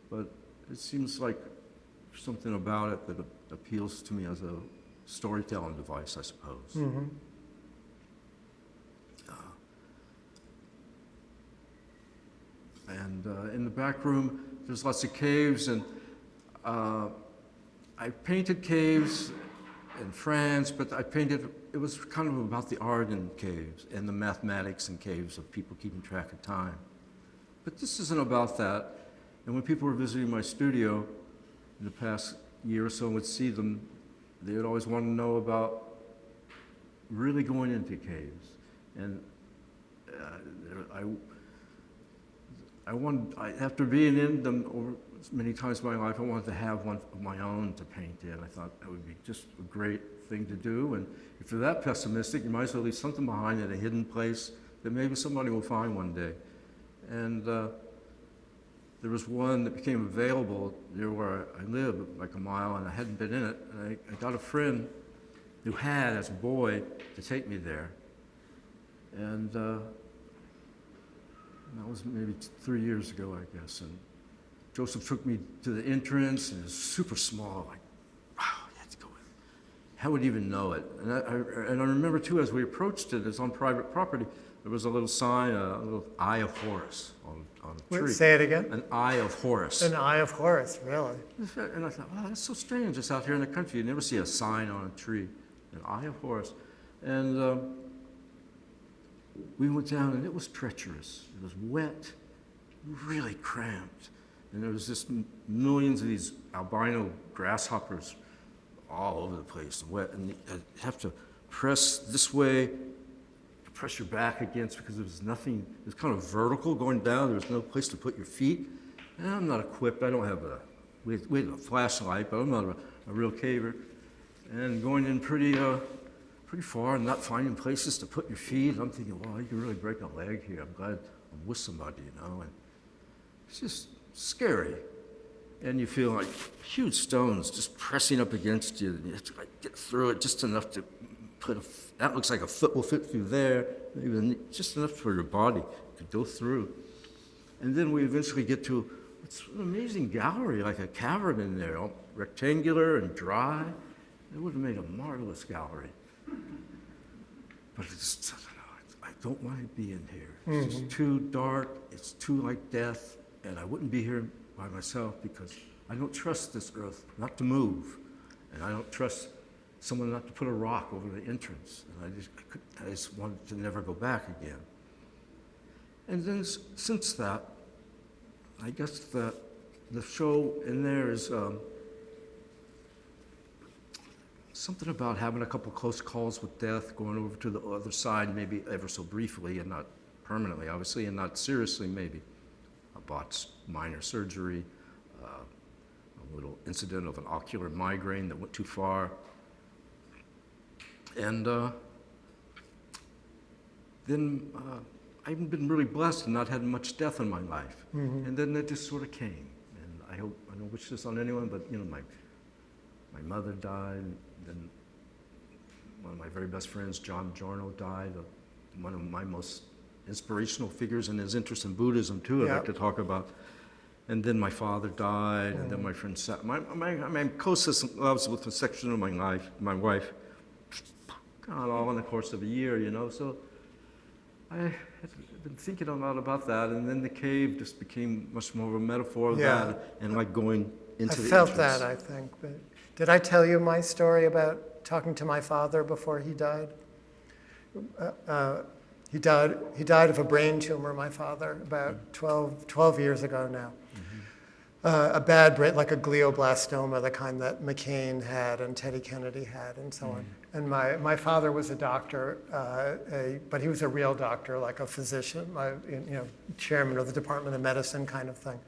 But it seems like something about it that appeals to me as a storytelling device, I suppose. Mm-hmm. In the back room, there's lots of caves, and I painted caves in France, but it was kind of about the art in caves and the mathematics in caves of people keeping track of time. But this isn't about that. And when people were visiting my studio in the past year or so and would see them, they would always want to know about really going into caves. And after being in them over many times in my life, I wanted to have one of my own to paint in. I thought that would be just a great thing to do. And if you're that pessimistic, you might as well leave something behind in a hidden place that maybe somebody will find one day. And there was one that became available near where I live, like a mile, and I hadn't been in it. And I got a friend who had, as a boy, to take me there. And that was maybe 3 years ago, I guess. And Joseph took me to the entrance, and it was super small, like, wow, you had to go in. How would you even know it? And I remember, too, as we approached it, it's on private property, there was a little sign, a little Eye of Horus on a tree. Wait, say it again? An Eye of Horus. An Eye of Horus, really? And I thought, wow, that's so strange. It's out here in the country. You never see a sign on a tree, an Eye of Horus. And we went down, and it was treacherous. It was wet, really cramped. And there was just millions of these albino grasshoppers all over the place, wet. And you have to press this way, press your back against, because there was nothing. It was kind of vertical going down. There was no place to put your feet. And I'm not equipped. I don't have we had a flashlight, but I'm not a real caver. And going in pretty far and not finding places to put your feet. I'm thinking, wow, you can really break a leg here. I'm glad I'm with somebody, you know. And it's just scary. And you feel like huge stones just pressing up against you. And you have to like get through it just enough to that looks like a foot will fit through there, maybe just enough for your body to go through. And then we eventually get to it's an amazing gallery, like a cavern in there, all rectangular and dry. It would have made a marvelous gallery. But it's, I don't want to be in here. It's just too dark, it's too like death, and I wouldn't be here by myself because I don't trust this earth not to move, and I don't trust someone not to put a rock over the entrance. And I just wanted to never go back again. And then since that, I guess the show in there is something about having a couple close calls with death, going over to the other side, maybe ever so briefly, and not permanently, obviously, and not seriously, maybe. A botched minor surgery, a little incident of an ocular migraine that went too far. And then I've been really blessed and not had much death in my life. Mm-hmm. And then it just sort of came. And I don't wish this on anyone, but my mother died. Then one of my very best friends, John Giorno, died. One of my most inspirational figures in his interest in Buddhism too, I'd like to talk about. And then my father died, and then my friend my closest loves with a section of my life, my wife, gone all in the course of a year, So I had been thinking a lot about that, and then the cave just became much more of a metaphor of that, and like going into the entrance. I felt that, I think. But did I tell you my story about talking to my father before he died? He died of a brain tumor, my father, about 12 years ago now. A bad brain, like a glioblastoma, the kind that McCain had and Teddy Kennedy had and so on. And my father was a doctor, but he was a real doctor, like a physician, chairman of the Department of Medicine kind of thing.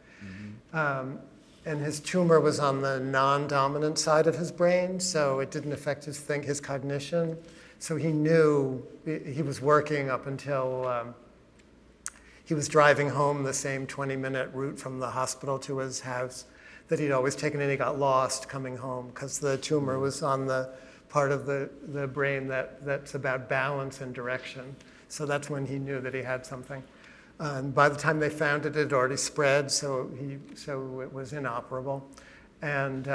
And his tumor was on the non-dominant side of his brain, so it didn't affect his cognition. So he knew he was working up until he was driving home the same 20-minute route from the hospital to his house that he'd always taken, and he got lost coming home because the tumor was on the part of the brain that's about balance and direction. So that's when he knew that he had something. And by the time they found it, it had already spread, so it was inoperable. And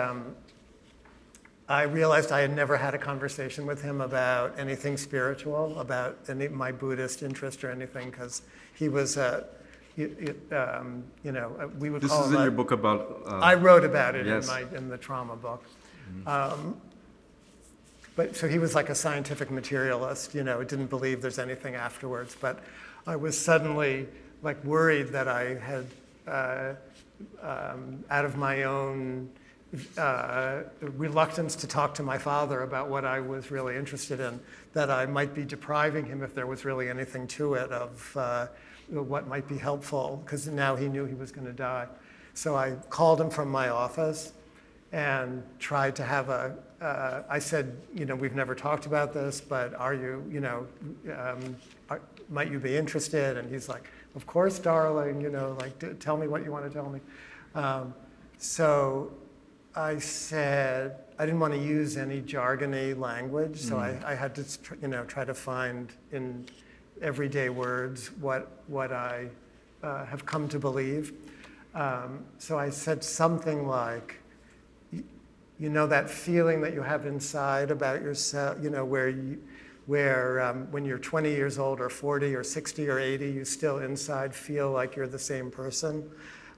I realized I had never had a conversation with him about anything spiritual, about my Buddhist interest or anything, because he was, we would this call is him in your book about... I wrote about it yes. in the trauma book. But so he was like a scientific materialist, didn't believe there's anything afterwards. But I was suddenly like worried that I had, out of my own reluctance to talk to my father about what I was really interested in, that I might be depriving him, if there was really anything to it, of what might be helpful, because now he knew he was going to die. So I called him from my office and tried to have I said, we've never talked about this, but are you, might you be interested? And he's like, of course, darling, tell me what you want to tell me. So I said, I didn't want to use any jargony language, so I had to, try to find in everyday words what I have come to believe. So I said something like, that feeling that you have inside about yourself, where when you're 20 years old or 40 or 60 or 80, you still inside feel like you're the same person.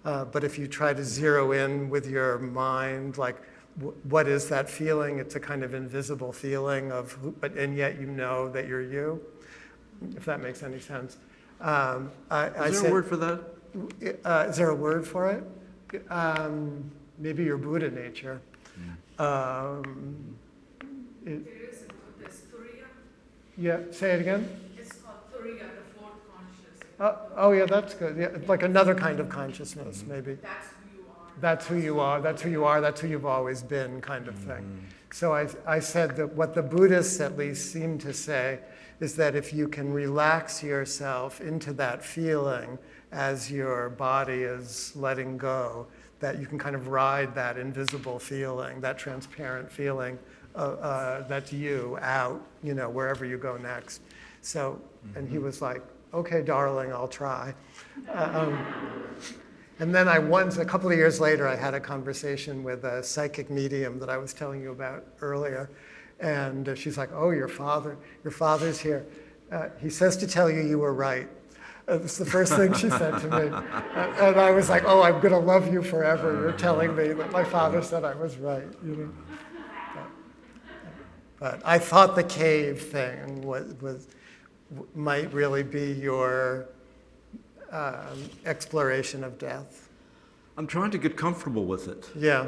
But if you try to zero in with your mind, like, what is that feeling? It's a kind of invisible feeling and yet you know that you're you, if that makes any sense. Is there a word for that? Is there a word for it? Maybe your Buddha nature. Yeah, say it again. It's called Turiya, the fourth consciousness. Oh yeah, that's good. Yeah, like another kind of consciousness, maybe. That's who you are. That's who you are. That's who you are. That's who you've always been, kind of thing. So I said that what the Buddhists at least seem to say is that if you can relax yourself into that feeling as your body is letting go, that you can kind of ride that invisible feeling, that transparent feeling that's you out, wherever you go next. So, and he was like, okay, darling, I'll try. And then a couple of years later, I had a conversation with a psychic medium that I was telling you about earlier. And she's like, oh, your father's here. He says to tell you were right. That's the first thing she said to me. And I was like, oh, I'm going to love you forever. You're telling me that my father said I was right. But I thought the cave thing might really be your exploration of death. I'm trying to get comfortable with it. Yeah.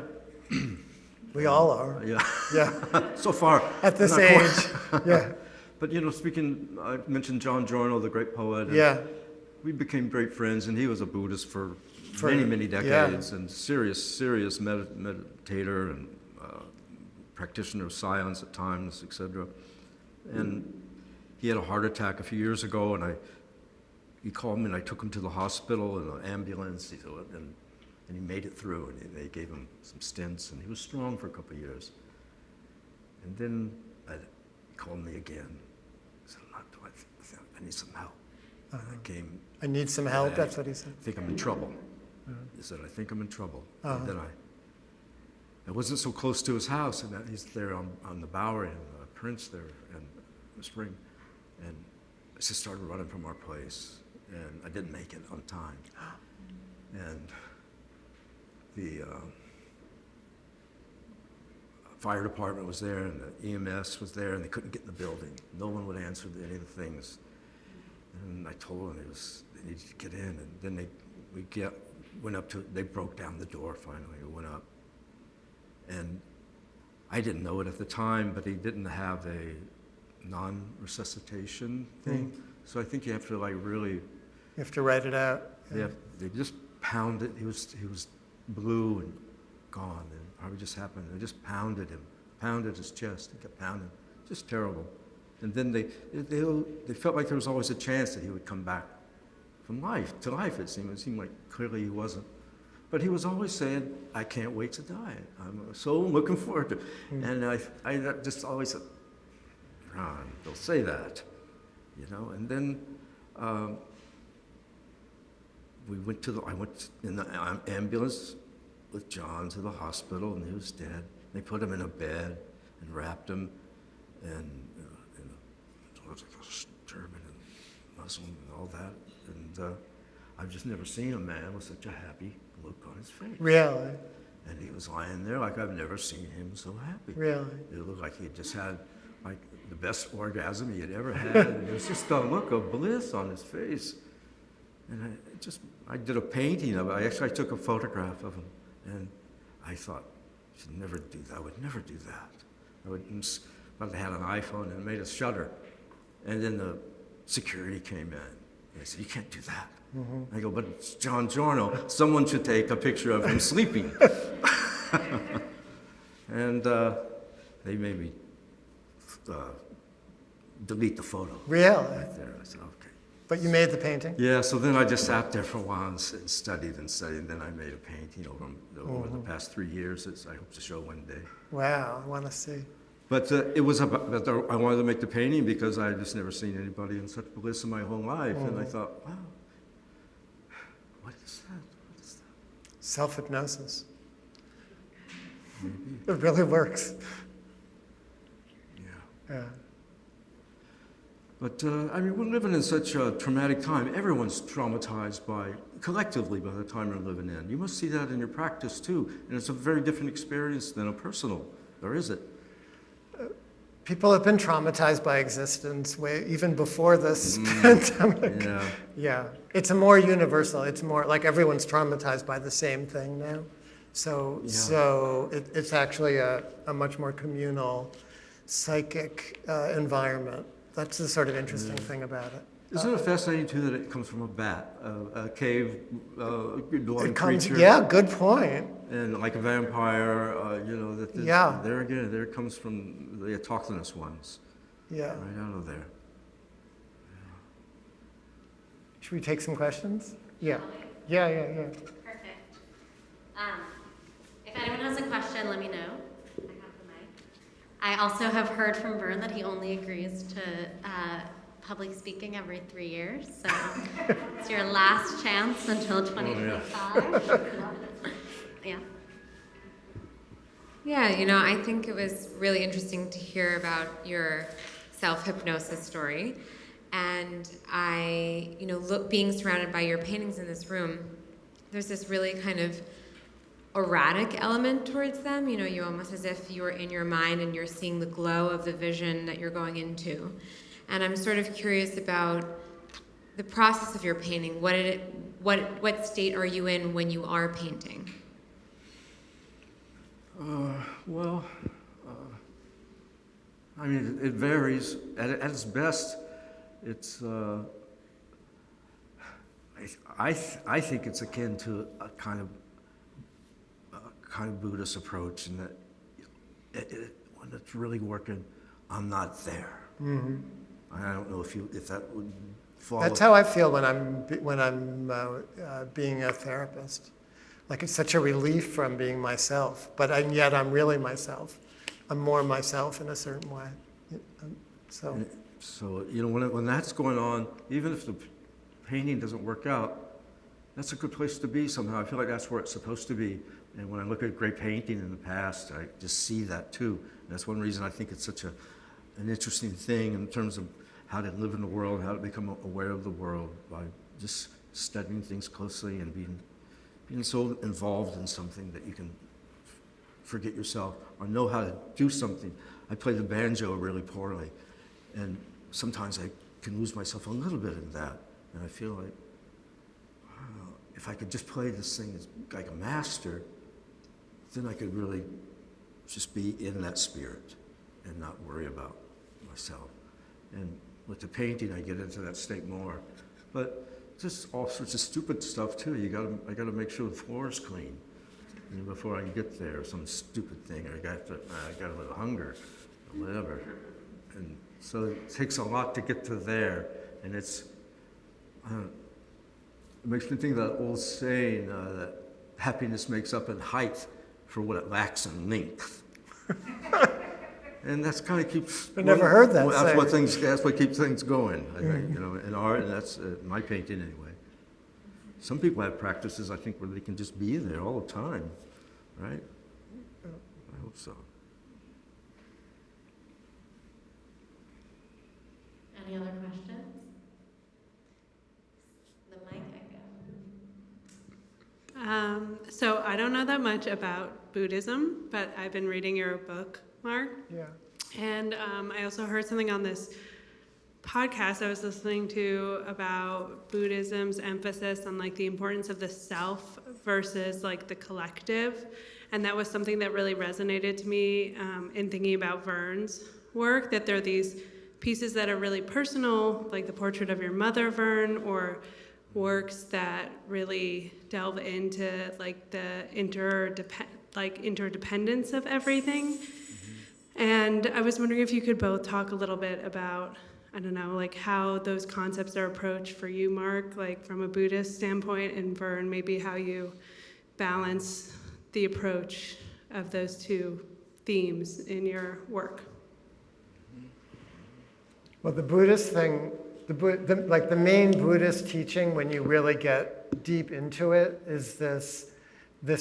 We all are. Yeah. Yeah. So far. At this not age. quite. Yeah. But speaking, I mentioned John Giorno, the great poet. And Yeah. we became great friends, and he was a Buddhist for For- many yeah. decades, and serious meditator and practitioner of silence at times, etc. And he had a heart attack a few years ago, and he called me, and I took him to the hospital in an ambulance, and he made it through, and they gave him some stents, and he was strong for a couple of years. And then he called me again. He said, I need some help. And I came. I need some help, I that's what he said. think I'm in trouble. He said, I think I'm in trouble. And then I wasn't so close to his house, and he's there on the Bowery and Prince there in the spring. And I just started running from our place, and I didn't make it on time. And the fire department was there, and the EMS was there, and they couldn't get in the building. No one would answer any of the things. And I told them they needed to get in, and then went up to, they broke down the door finally, we went up. And I didn't know it at the time, but he didn't have a non-resuscitation thing. So I think you have to really, You have to write it out. they just pounded, he was blue and gone, and it probably just happened. They just pounded him, pounded his chest, and kept pounding, just terrible. And then they felt like there was always a chance that he would come back from life to life. It seemed like clearly he wasn't. But he was always saying, I can't wait to die. I'm so looking forward to it. And I just always said, Ron, they'll say that, And then I went in the ambulance with John to the hospital, and he was dead. They put him in a bed and wrapped him, and German and Muslim and all that. And I've just never seen a man with such a happy look on his face. Really? And he was lying there like I've never seen him so happy. Really? It looked like he had just had like the best orgasm he had ever had. And there was just a look of bliss on his face. And I did a painting of it. I took a photograph of him, and I thought, I should never do that. I would never do that. But I had an iPhone and made a shutter. And then the security came in. And they said, you can't do that. I go, but it's John Giorno. Someone should take a picture of him sleeping. And they made me delete the photo. Really? Right there. I said, okay. But you made the painting? Yeah, so then I just sat there for a while and studied, and then I made a painting over the past 3 years. I hope to show one day. Wow, I want to see. But it was about, I wanted to make the painting because I had just never seen anybody in such bliss in my whole life. And I thought, wow, what is that? What is that? Self-hypnosis. Maybe. It really works. Yeah. Yeah. But, we're living in such a traumatic time. Everyone's traumatized collectively by the time we're living in. You must see that in your practice, too. And it's a very different experience than a personal, or is it? People have been traumatized by existence even before this pandemic. Yeah. Yeah. It's a more universal. It's more like everyone's traumatized by the same thing now. So it's actually a much more communal, psychic environment. That's the sort of interesting thing about it. Isn't it fascinating, too, that it comes from a bat, a cave-dwelling creature? Yeah, good point. And like a vampire, Yeah. there again, there it comes from the Autochthones ones. Yeah. Right out of there. Should we take some questions? Yeah. Yeah. Perfect. If anyone has a question, let me know. I have the mic. I also have heard from Verne that he only agrees to public speaking every 3 years, so it's your last chance until 2025. Yeah. Yeah, I think it was really interesting to hear about your self-hypnosis story. And being surrounded by your paintings in this room, there's this really kind of erratic element towards them. You know, you almost as if you were in your mind and you're seeing the glow of the vision that you're going into. And I'm sort of curious about the process of your painting. What state are you in when you are painting? Well, I mean, it varies. At its best, it's. I think it's akin to a kind of Buddhist approach, in that when it's really working, I'm not there. Mm-hmm. I don't know if that would follow. That's how I feel when I'm being a therapist. Like, it's such a relief from being myself, and yet I'm really myself. I'm more myself in a certain way. So when that's going on, even if the painting doesn't work out, that's a good place to be somehow. I feel like that's where it's supposed to be. And when I look at great painting in the past, I just see that too. And that's one reason I think it's such an interesting thing in terms of how to live in the world, how to become aware of the world, by just studying things closely and being so involved in something that you can forget yourself or know how to do something. I play the banjo really poorly, and sometimes I can lose myself a little bit in that. And I feel like, if I could just play this thing as like a master, then I could really just be in that spirit and not worry about myself. And with the painting, I get into that state more. But just all sorts of stupid stuff too. I gotta make sure the floor is clean, before I can get there. Some stupid thing. I got a little hunger, or whatever. And so it takes a lot to get to there. And it makes me think of that old saying that happiness makes up in height for what it lacks in length. And that's kind of keeps. I never heard that. That's what keeps things going. I think, in art, and that's my painting anyway. Some people have practices, I think, where they can just be there all the time, right? I hope so. Any other questions? The mic, I guess. So I don't know that much about Buddhism, but I've been reading your book, Mark. yeah. And I also heard something on this podcast I was listening to about Buddhism's emphasis on like the importance of the self versus like the collective. And that was something that really resonated to me in thinking about Verne's work, that there are these pieces that are really personal, like the portrait of your mother, Verne, or works that really delve into like the interdependence of everything. And I was wondering if you could both talk a little bit about, I don't know, like how those concepts are approached for you, Mark, like from a Buddhist standpoint, and Verne, maybe how you balance the approach of those two themes in your work. Well, the Buddhist thing, the main Buddhist teaching, when you really get deep into it, is this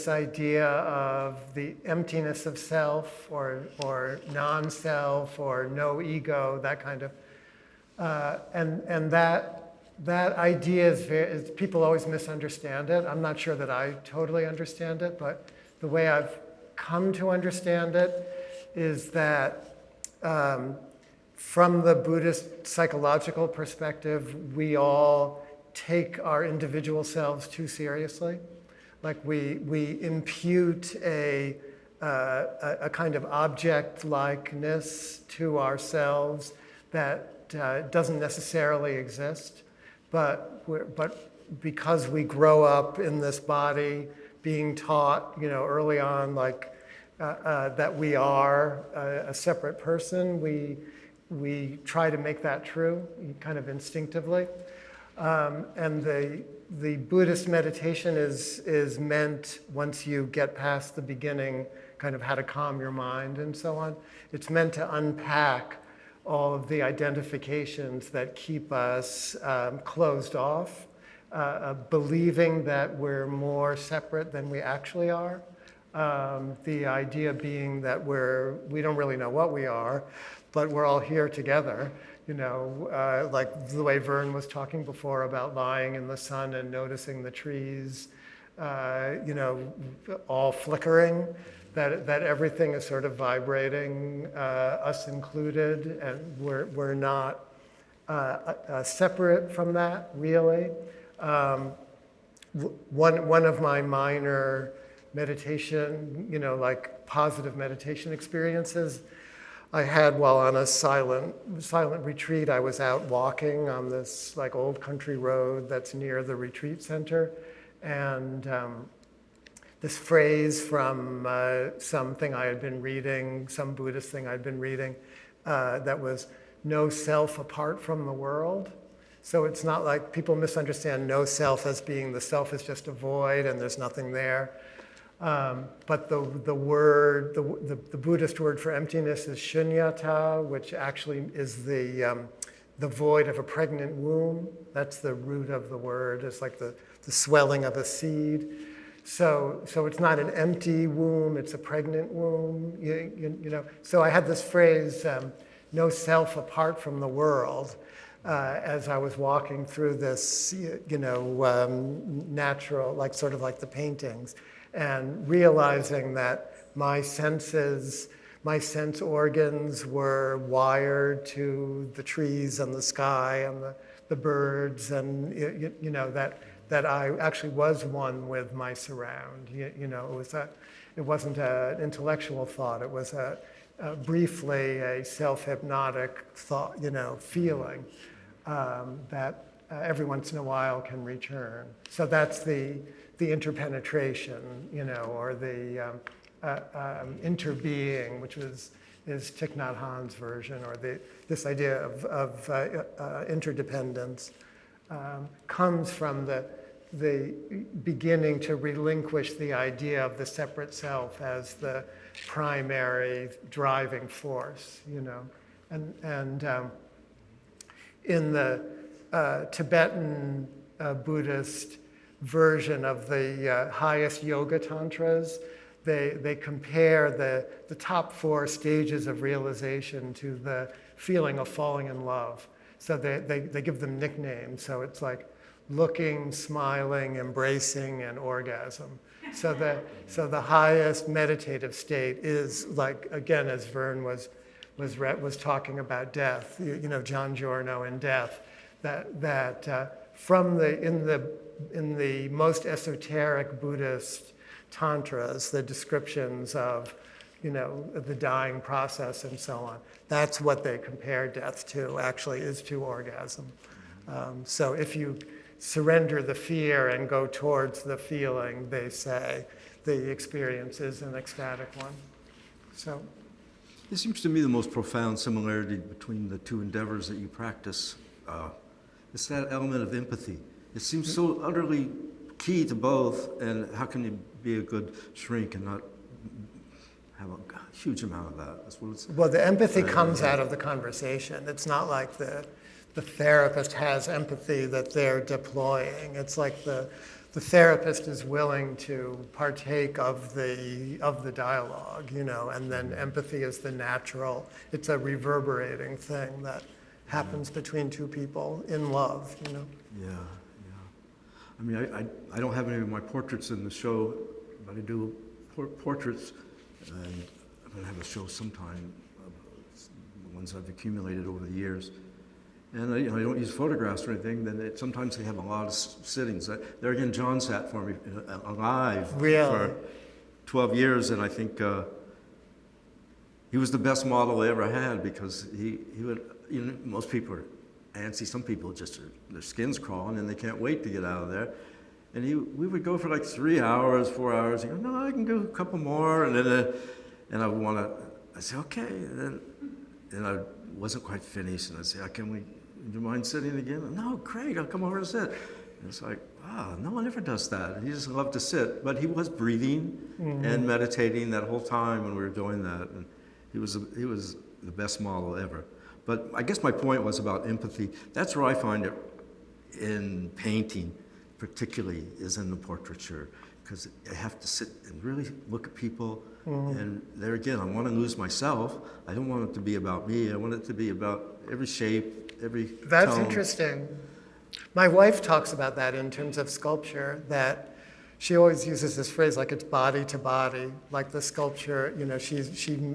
idea of the emptiness of self, or non-self, or no ego, that kind of, and that idea is people always misunderstand it. I'm not sure that I totally understand it, but the way I've come to understand it is that from the Buddhist psychological perspective, we all take our individual selves too seriously. Like we impute a kind of object-likeness to ourselves that doesn't necessarily exist, but because we grow up in this body, being taught, early on, like that we are a separate person, we try to make that true, kind of instinctively, and the Buddhist meditation is meant, once you get past the beginning, kind of how to calm your mind and so on, it's meant to unpack all of the identifications that keep us closed off, believing that we're more separate than we actually are. The idea being that we don't really know what we are, but we're all here together. Like the way Verne was talking before about lying in the sun and noticing the trees, you know, all flickering, that everything is sort of vibrating, us included, and we're not separate from that, really. One of my minor meditation, you know, like positive meditation experiences I had while on a silent retreat. I was out walking on this like old country road that's near the retreat center, and this phrase from something I had been reading, some Buddhist thing I'd been reading, that was no self apart from the world. So it's not like people misunderstand no self as being the self is just a void and there's nothing there. But the Buddhist word for emptiness is shunyata, which actually is the void of a pregnant womb. That's the root of the word. It's like the swelling of a seed. So it's not an empty womb, it's a pregnant womb. You know. So I had this phrase, no self apart from the world, as I was walking through this, you know, natural, like sort of like the paintings, and realizing that my sense organs were wired to the trees and the sky and the birds, and you know, that I actually was one with my surround. You know, it wasn't an intellectual thought. It was briefly a self-hypnotic thought, you know, feeling that every once in a while can return. So that's the interpenetration, you know, or the interbeing, which is Thich Nhat Hanh's version, or this idea of interdependence, comes from the beginning to relinquish the idea of the separate self as the primary driving force, you know. And in the Tibetan Buddhist version of the highest yoga tantras, they compare the top 4 stages of realization to the feeling of falling in love. So they give them nicknames. So it's like looking, smiling, embracing, and orgasm. So the highest meditative state is, like, again, as Verne was talking about death, you know, John Giorno and death, that from in the most esoteric Buddhist tantras, the descriptions of, you know, the dying process and so on, that's what they compare death to, actually, is to orgasm. So if you surrender the fear and go towards the feeling, they say, the experience is an ecstatic one. So It seems to me the most profound similarity between the two endeavors that you practice. It's that element of empathy. It seems so utterly key to both, and how can you be a good shrink and not have a huge amount of that? That's what it's. Well, the empathy comes out of the conversation. It's not like the therapist has empathy that they're deploying. It's like the therapist is willing to partake of the dialogue, you know, and then empathy is the natural. It's a reverberating thing that happens between two people in love, you know. Yeah. I mean, I don't have any of my portraits in the show, but I do portraits, and I'm going to have a show sometime of the ones I've accumulated over the years. And I don't use photographs or anything. Then sometimes they have a lot of sittings. There again, John sat for me alive for 12 years, and I think he was the best model they ever had, because he would. You know, most people are antsy. Some people just their skin's crawling and they can't wait to get out of there. And we would go for like 3 hours, 4 hours. He goes, no, I can go a couple more. And then I say, okay. And I wasn't quite finished, and I say, do you mind sitting again? No, great, I'll come over and sit. And it's like, wow, no one ever does that. He just loved to sit. But he was breathing and meditating that whole time when we were doing that. And he was the best model ever. But I guess my point was about empathy. That's where I find it in painting, particularly, is in the portraiture, because I have to sit and really look at people. And there again, I want to lose myself. I don't want it to be about me. I want it to be about every shape, every That's tone. interesting. My wife talks about that in terms of sculpture, that she always uses this phrase like it's body to body, like the sculpture, she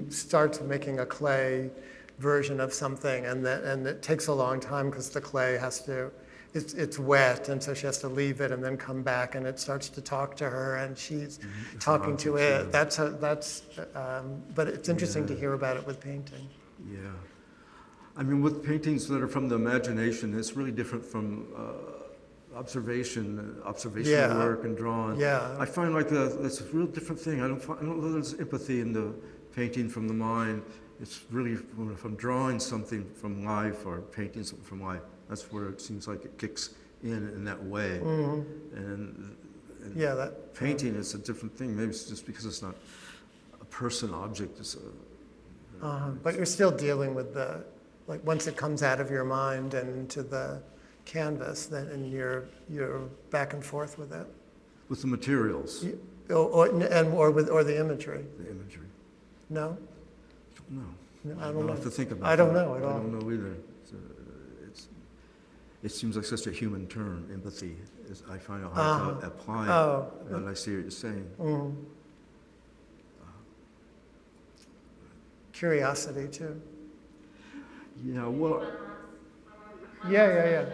starts making a clay version of something, and it takes a long time because the clay it's wet, and so she has to leave it and then come back, and it starts to talk to her, and she's talking to it. But it's interesting to hear about it with painting. Yeah. I mean, with paintings that are from the imagination, it's really different from observational work and drawing. Yeah. I find like that's a real different thing. I don't know there's empathy in the painting from the mind. It's really if I'm drawing something from life or painting something from life, that's where it seems like it kicks in that way. Mm-hmm. And Yeah, that painting is a different thing. Maybe it's just because it's not a person object. It's but you're still dealing with like once it comes out of your mind and into the canvas, then you're back and forth with it. with the materials, Or the imagery. the imagery. No? No. No, I I'll don't know. have to think about I don't that. know at all. I don't know either. It seems like such a human term, empathy. I find it hard to apply it, Oh. but I see what you're saying. Mm. Curiosity too. Yeah, well, Yeah.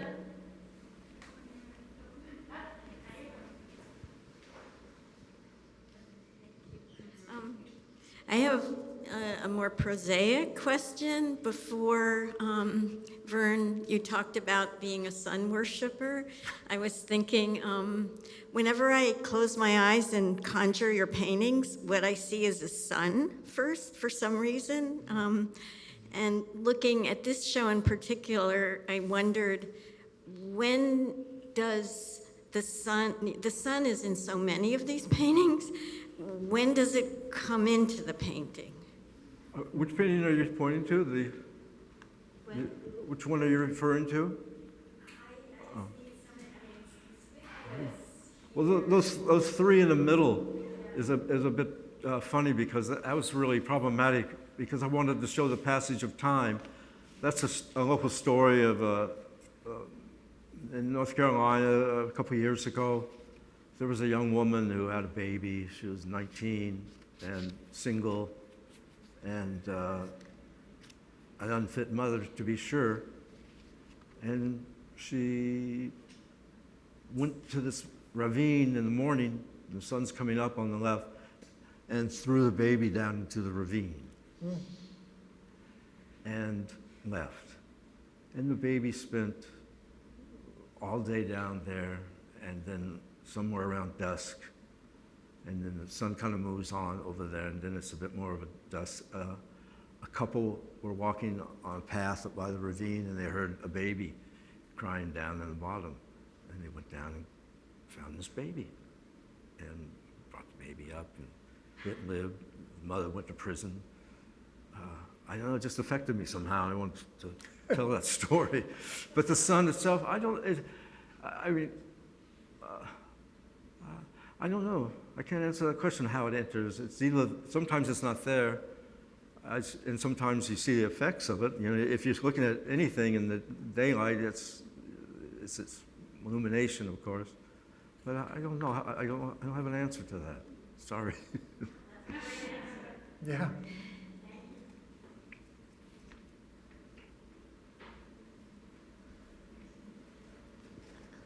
I have a more prosaic question. Before, Verne, you talked about being a sun worshiper. I was thinking, whenever I close my eyes and conjure your paintings, what I see is a sun first, for some reason. And looking at this show in particular, I wondered, when does the sun is in so many of these paintings, when does it come into the painting? which painting are you pointing to? Which one are you referring to? Oh. Well, those three in the middle is a bit funny because that was really problematic because I wanted to show the passage of time. That's a local story of in North Carolina a couple of years ago. There was a young woman who had a baby. She was 19 and single and an unfit mother, to be sure. And she went to this ravine in the morning, the sun's coming up on the left, and threw the baby down into the ravine and left. And the baby spent all day down there, and then somewhere around dusk, and then the sun kind of moves on over there, and then it's a bit more of a dusk. A couple were walking on a path up by the ravine, and they heard a baby crying down in the bottom, and they went down and found this baby, and brought the baby up, and it lived. The mother went to prison. I don't know, it just affected me somehow. I wanted to tell that story, but the sun itself, I don't know. I can't answer that question, how it enters. It's either, sometimes it's not there, and sometimes you see the effects of it. You know, if you're looking at anything in the daylight, it's illumination, of course. But I don't know. I don't have an answer to that. Sorry. Yeah.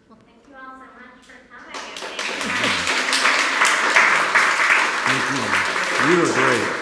Well, thank you all so much for coming. Thank you. You were great.